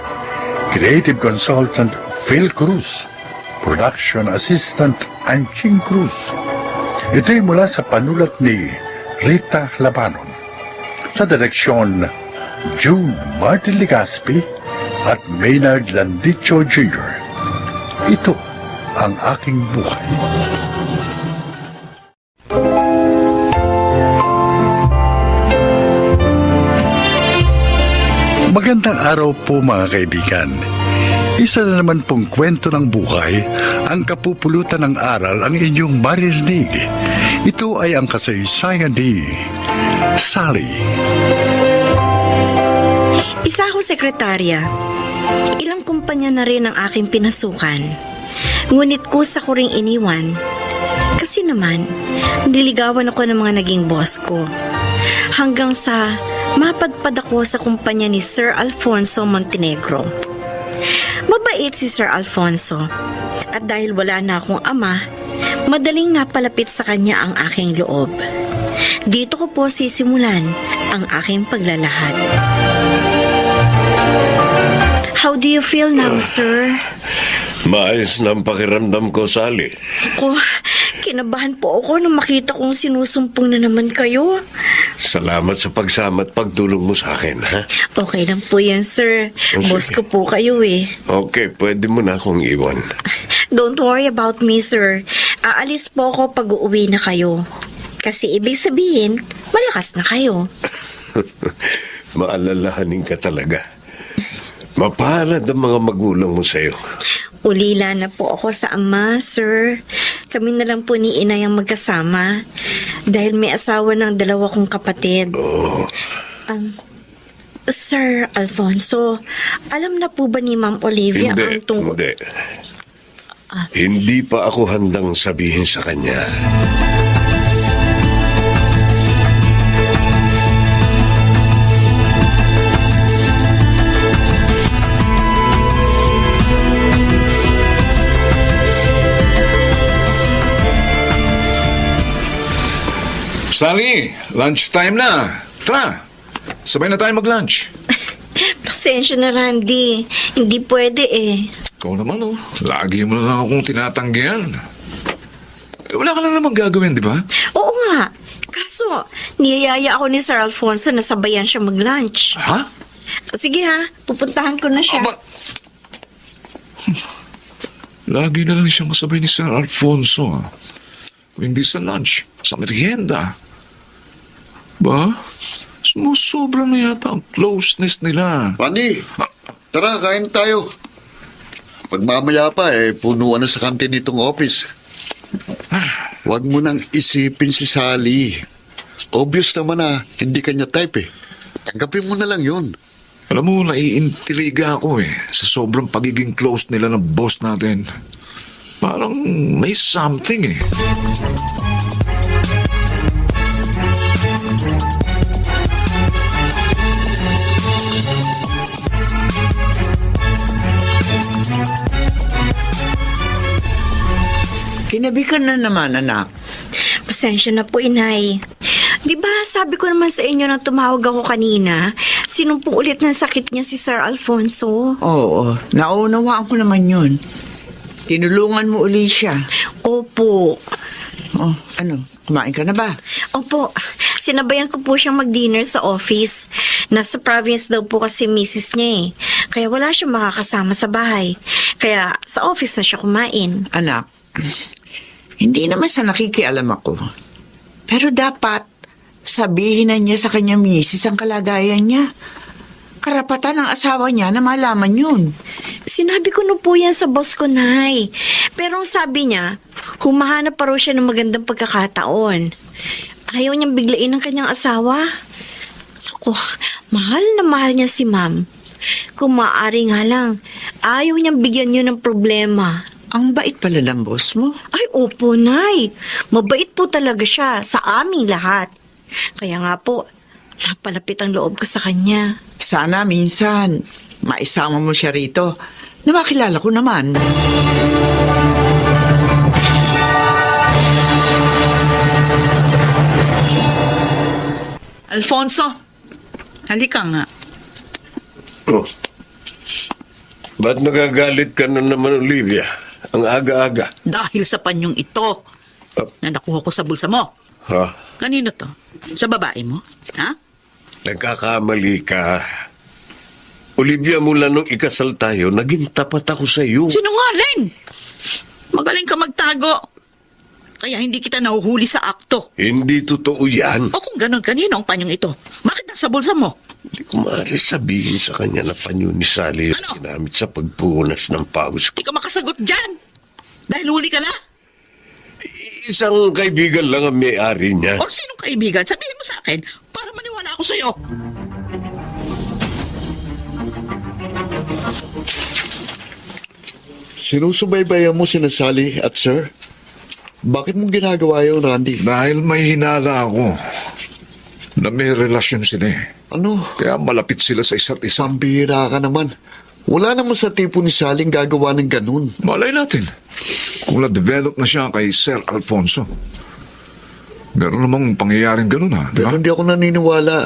Creative Consultant, Phil Cruz. Production Assistant, Anching Cruz. Ito'y mula sa panulat ni Rita Labanon. Sa direksyon, June Martin Ligaspi at Maynard Landicho Jr. Ito ang aking buhay. Magandang araw po mga kaibigan. Isa na naman pong kwento ng buhay, ang kapupulutan ng aral ang inyong maririnig. Ito ay ang kasaysayan ni Sally. Isa akong sekretarya. Ilang kumpanya na rin ang aking pinasukan. Ngunit kusa ko ring iniwan. Kasi naman, niligawan ako ng mga naging boss ko. Hanggang sa mapadpad ako sa kumpanya ni Sir Alfonso Montenegro. Mabait si Sir Alfonso. At dahil wala na akong ama, madaling napalapit sa kanya ang aking loob. Dito ko po sisimulan ang aking paglalahad. How do you feel now, sir? Maayos na ang pakiramdam ko, Sally. Ako, kinabahan po ako nung makita kong sinusumpong na naman kayo. Salamat sa pagsama at pagtulong mo sa akin, ha? Okay lang po yan, sir. Sige. Boss ko po kayo eh. Okay, pwede mo na akong iwan. Don't worry about me, sir. Aalis po ako pag uuwi na kayo. Kasi ibig sabihin, malakas na kayo. Maalalahanin ka talaga. Mapalad ang mga magulang mo sa'yo. Ulila na po ako sa ama, sir. Kami na lang po ni inay ang magkasama. Dahil may asawa ng 2 kong kapatid. Oh. Sir Alfonso, alam na po ba ni Ma'am Olivia ang tungkol... Hindi. Hindi pa ako handang sabihin sa kanya. Sally, lunchtime na. Tara, sabay na tayo mag-lunch. Pasensya na, Randy. Hindi pwede eh. Ikaw naman, oh. Lagi mo na lang akong tinatanggihan. Wala ka lang naman gagawin, di ba? Oo nga. Kaso, niyayaya ako ni Sir Alfonso na sabayan siya mag-lunch. Ha? Sige ha, pupuntahan ko na siya. Aba. Lagi na lang siyang kasabay ni Sir Alfonso. Hindi sa lunch, sa merienda. Ba? Sumusobra na yata ang closeness nila. Pani, tara, kain tayo. Pagmamaya pa, punuan na sa kantin nitong office. Huwag mo nang isipin si Sally. Obvious naman na hindi kanya type eh. Tanggapin mo na lang yun. Alam mo, naiintriga ako sa sobrang pagiging close nila ng boss natin. Parang may something Kinabi ka na naman, anak. Pasensya na po, inay. Di ba sabi ko naman sa inyo nang tumawag ako kanina, sinumpong ulit ng sakit niya si Sir Alfonso? Oo, naunawaan ko naman yun. Tinulungan mo uli siya. Opo. Oh, ano, kumain ka na ba? Opo. Sinabayan ko po siyang mag-dinner sa office. Nasa province daw po kasi misis niya eh. Kaya wala siyang makakasama sa bahay. Kaya sa office na siya kumain. Anak, hindi naman sa nakikialam ako. Pero dapat sabihin na niya sa kanya misis ang kalagayan niya. Karapatan ng asawa niya na malaman yun. Sinabi ko na po yan sa boss ko, Nay. Pero ang sabi niya, humahanap pa raw siya ng magandang pagkakataon. Ayaw niyang biglain ang kanyang asawa. Naku, mahal na mahal niya si ma'am. Kung maaari nga lang, ayaw niyang bigyan niyo ng problema. Ang bait pala ng boss mo. Ay, opo, Nay. Mabait po talaga siya sa aming lahat. Kaya nga po, napalapit ang loob ko sa kanya. Sana minsan, maisama mo siya rito na makilala ko naman. Alfonso, halika nga. Oh. Ba't nagagalit ka na naman, Olivia? Ang aga-aga. Dahil sa panyong ito na nakuha ko sa bulsa mo. Ha? Kanino to? Sa babae mo? Ha? Nagkakamali ka. Olivia, mula nung ikasal tayo, naging tapat ako sa iyo. Sinungaling! Magaling ka magtago. Kaya hindi kita nahuhuli sa akto. Hindi totoo yan. O kung ganon, kanino ang panyong ito? Bakit nasa bulsa mo? Hindi ko maaari sabihin sa kanya na panyo ni Sally yung Ano? ginamit sa pagpunas ng pawis ko. Hindi ka makasagot dyan. Dahil huli ka na. Isang kaibigan lang ang may-ari niya. O sinong kaibigan? Sabihin mo sa akin para maniwala ako sa'yo. Sinusubaybayan mo sina Sally at Sir? Bakit mong ginagawa yun, Randy? Dahil may hinala ako na may relasyon sila eh. Ano? Kaya malapit sila sa isa't isa. Pambihira ka naman. Wala naman sa tipo ni Sally gagawa ng ganun. Malay natin kung na-develop na siya kay Sir Alfonso. Meron namang pangyayaring ganun ha. di ba? Pero hindi ako naniniwala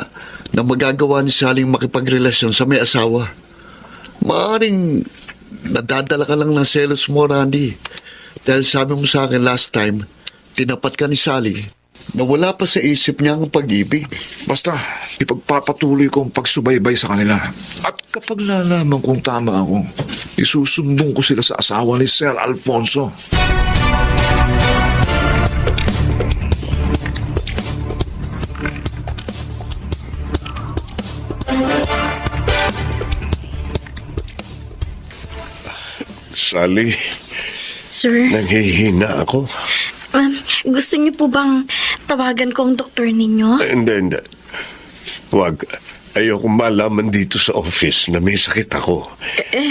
na magagawa ni Sally makipagrelasyon sa may asawa. Maaring nadadala ka lang ng selos mo, Randy. Dahil sabi mo sa akin last time, tinapat ka ni Sally na wala pa sa isip niya ang pag-ibig. Basta, ipagpapatuloy ko ang pagsubaybay sa kanila. At kapag lalaman kong tama ako, isusumbong ko sila sa asawa ni Sir Alfonso. Sally, Sir, nanghihina ako. gusto niyo po bang tawagan ko ang doktor ninyo? Hindi. Huwag. Ayokong malaman dito sa office na may sakit ako.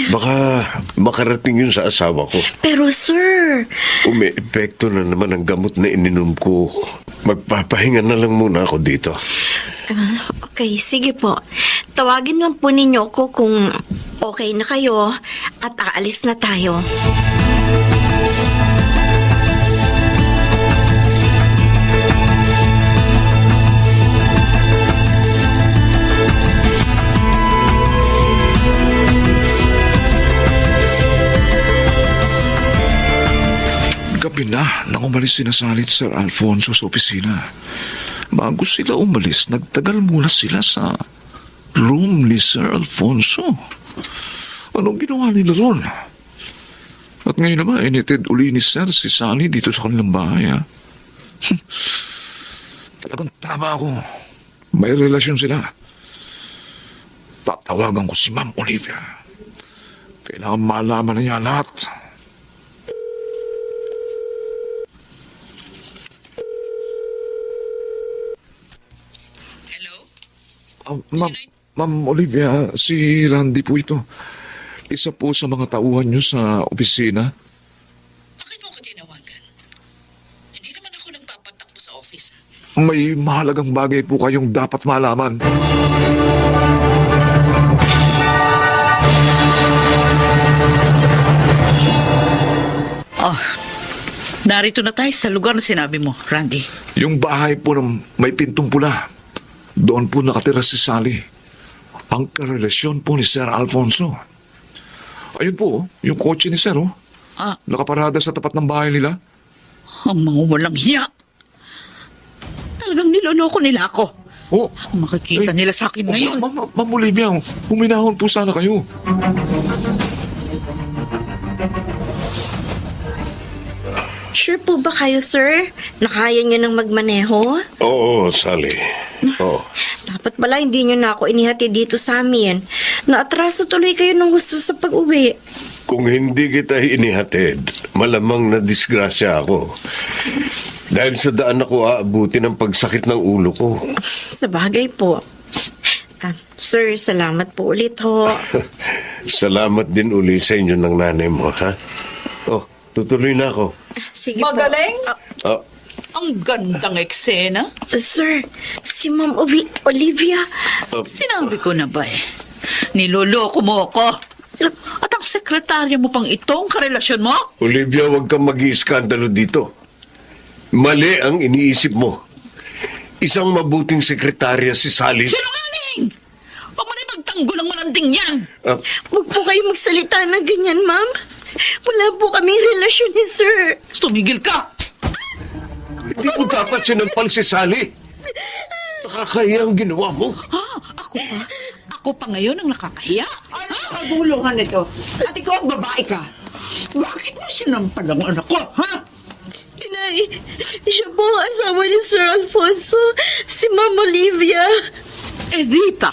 Baka makarating yun sa asawa ko. Pero sir, Umi-epekto na naman ang gamot na ininom ko. Magpapahinga na lang muna ako dito. okay, sige po. Tawagin lang po ninyo ako kung okay na kayo at aalis na tayo. Gabi na nang umalis sina Sally at Sir Alfonso sa opisina. Bago sila umalis, nagtagal muna sila sa room ni Sir Alfonso. Anong ginawa nila ron? At ngayon naman, initid uli ni Sir si Sally dito sa kanilang bahay. Ha? Talagang tama ako. May relasyon sila. Tatawagan ko si Ma'am Olivia. Kailangan malaman na niya lahat. Ma'am Olivia, si Randy po ito. Isa po sa mga tauhan niyo sa opisina. Bakit mo ako tinawagan? Hindi naman ako nagpapatakbo sa office. May mahalagang bagay po kayong dapat malaman. Narito na tayo sa lugar na sinabi mo, Randy. Yung bahay po ng may pintong pula. Doon po nakatira si Sally. Ang karelasyon po ni Sir Alfonso. Ayun po, yung kotse ni Sir, oh. Nakaparada sa tapat ng bahay nila. Ang mga walang hiya. Talagang niloloko nila ako. Oh, Makikita nila sa akin ngayon. Ma'am Olivia, huminahon po sana kayo. Sure po ba kayo, sir? Nakaya niyo nang magmaneho? Oo, Sally. Oo. Dapat pala hindi niyo na ako inihati dito sa amin. Naatraso tuloy kayo ng gusto sa pag-uwi. Kung hindi kita inihatid, malamang na disgrasya ako. Dahil sa daan ako aabuti ng pagsakit ng ulo ko. Sa bagay po. Sir, salamat po ulit ho. Salamat din uli sa inyo ng nanay mo, ha? Oh, tutuloy na ako. Sige Magaling? po. Ah, Ang gandang eksena. Sir, si Ma'am Olivia. Sinabi ko na ba niloloko mo ako. At ang sekretarya mo pang itong karelasyon mo? Olivia, huwag kang mag-iiskandalo dito. Mali ang iniisip mo. Isang mabuting sekretarya si Sally. Sinungaling! Huwag mo na magtanggol ang malanding yan. Huwag po kayo magsalita ng ganyan, ma'am. Wala po kaming relasyon ni Sir. Tumigil ka! Hindi mo dapat sinampal si Sally. Nakakaya ang ginawa mo. Ako pa? Ako pa ngayon ang nakakahiya? Ano ang kaguluhan nito? At ikaw ang babae ka. Bakit mo sinampal ang anak ko, ha? Inay, siya po ang asawa ni Sir Alfonso, si Ma'am Olivia. Edita?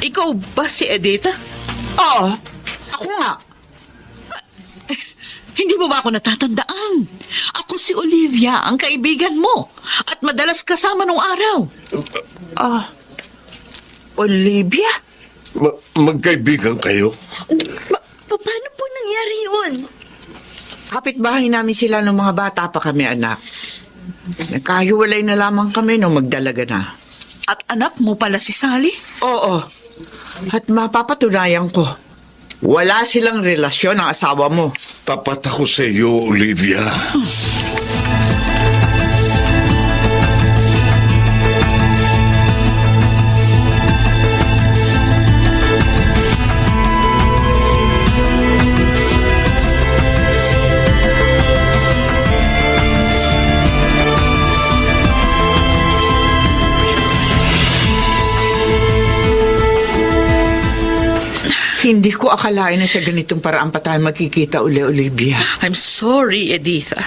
Ikaw ba si Edita? Oo, ako nga. Hindi mo ba ako natatandaan? Ako si Olivia, ang kaibigan mo. At madalas kasama nung araw. Olivia? Magkaibigan kayo? Paano po nangyari yun? Kapitbahay namin sila nung mga bata pa kami, anak. Nagkahiwalay na lamang kami nung magdalaga na. At anak mo pala si Sally? Oo. At mapapatunayan ko, wala silang relasyon ng asawa mo. Tapat ako sa iyo, Olivia. Hindi ko akalain na sa ganitong paraan pa tayo magkikita uli, Olivia. I'm sorry, Editha.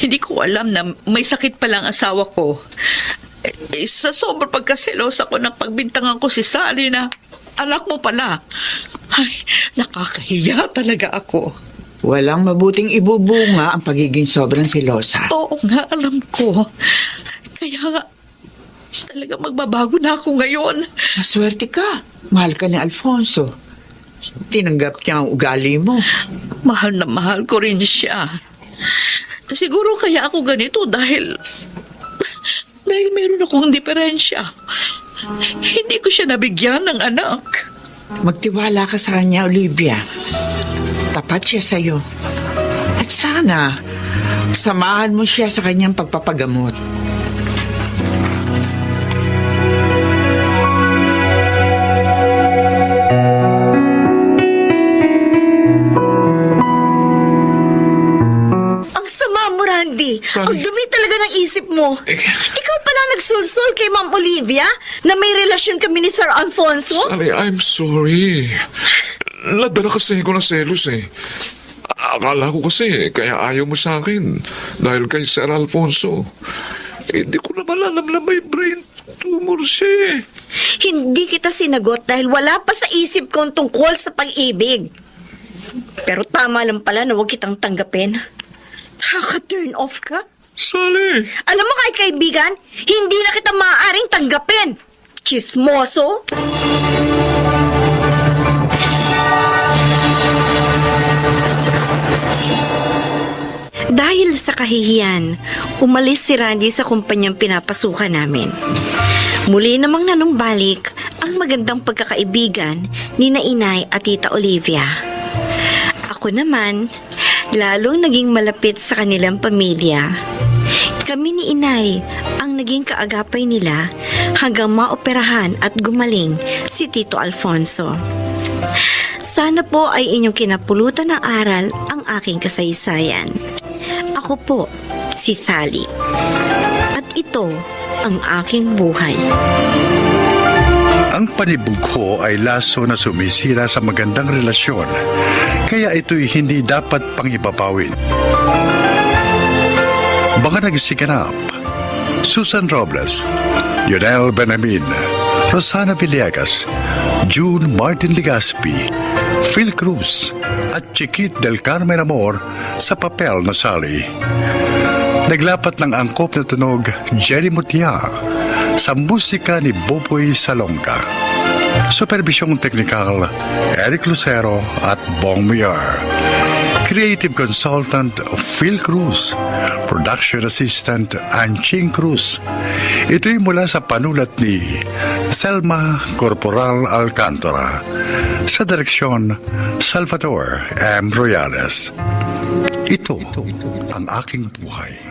Hindi ko alam na may sakit palang asawa ko. Sa sobrang pagkaselos ako ng pagbintangan ko si Sally na anak mo pala. Ay, nakakahiya talaga ako. Walang mabuting ibubunga ang pagiging sobrang selosa. Oo nga, alam ko. Kaya nga, talaga magbabago na ako ngayon. Maswerte ka. Mahal ka ni Alfonso. Tinanggap niya ang ugali mo. Mahal na mahal ko rin siya. Siguro kaya ako ganito dahil meron akong diferensya. Hindi ko siya nabigyan ng anak. Magtiwala ka sa kanya, Olivia. Tapat siya sa'yo. At sana, samahan mo siya sa kanyang pagpapagamot. Randy, Sorry. ang dumi talaga ng isip mo. Ikaw pala nagsulsul kay Ma'am Olivia na may relasyon kami ni Sir Alfonso? Sally, I'm sorry. Nadala kasi ko ng selos eh. Akala ko kasi kaya ayaw mo sa akin dahil kay Sir Alfonso. Hindi ko naman alam na may brain tumor siya eh. Hindi kita sinagot dahil wala pa sa isip ko ang tungkol sa pag-ibig. Pero tama lang pala na huwag kitang tanggapin. Nakaka-turn off ka? Sally! Alam mo kahit kaibigan, hindi na kita maaaring tanggapin. Chismoso! Dahil sa kahihiyan, umalis si Randy sa kumpanyang pinapasukan namin. Muli namang nanumbalik ang magandang pagkakaibigan ni na Inay at Tita Olivia. Ako naman, lalong naging malapit sa kanilang pamilya. Kami ni Inay ang naging kaagapay nila hanggang maoperahan at gumaling si Tito Alfonso. Sana po ay inyong kinapulutan ng aral ang aking kasaysayan. Ako po, si Sally. At ito ang aking buhay. Ang panibug ko ay laso na sumisira sa magandang relasyon, kaya ito'y hindi dapat pangibabawin. Mga nagsiganap: Susan Robles, Yonel Benamin, Rosana Villegas, June Martin Legaspi, Phil Cruz, at Chiquit del Carmen Amor sa papel na Sally. Naglapat ng angkop na tunog Jerry Mutia sa musika ni Boboy Salonga. Supervisyong teknikal, Eric Lucero at Bong Mier. Creative Consultant, Phil Cruz. Production Assistant, Anching Cruz. Ito'y mula sa panulat ni Selma Corporal Alcantara. Sa direksyon, Salvador M. Royales. Ito ang aking buhay.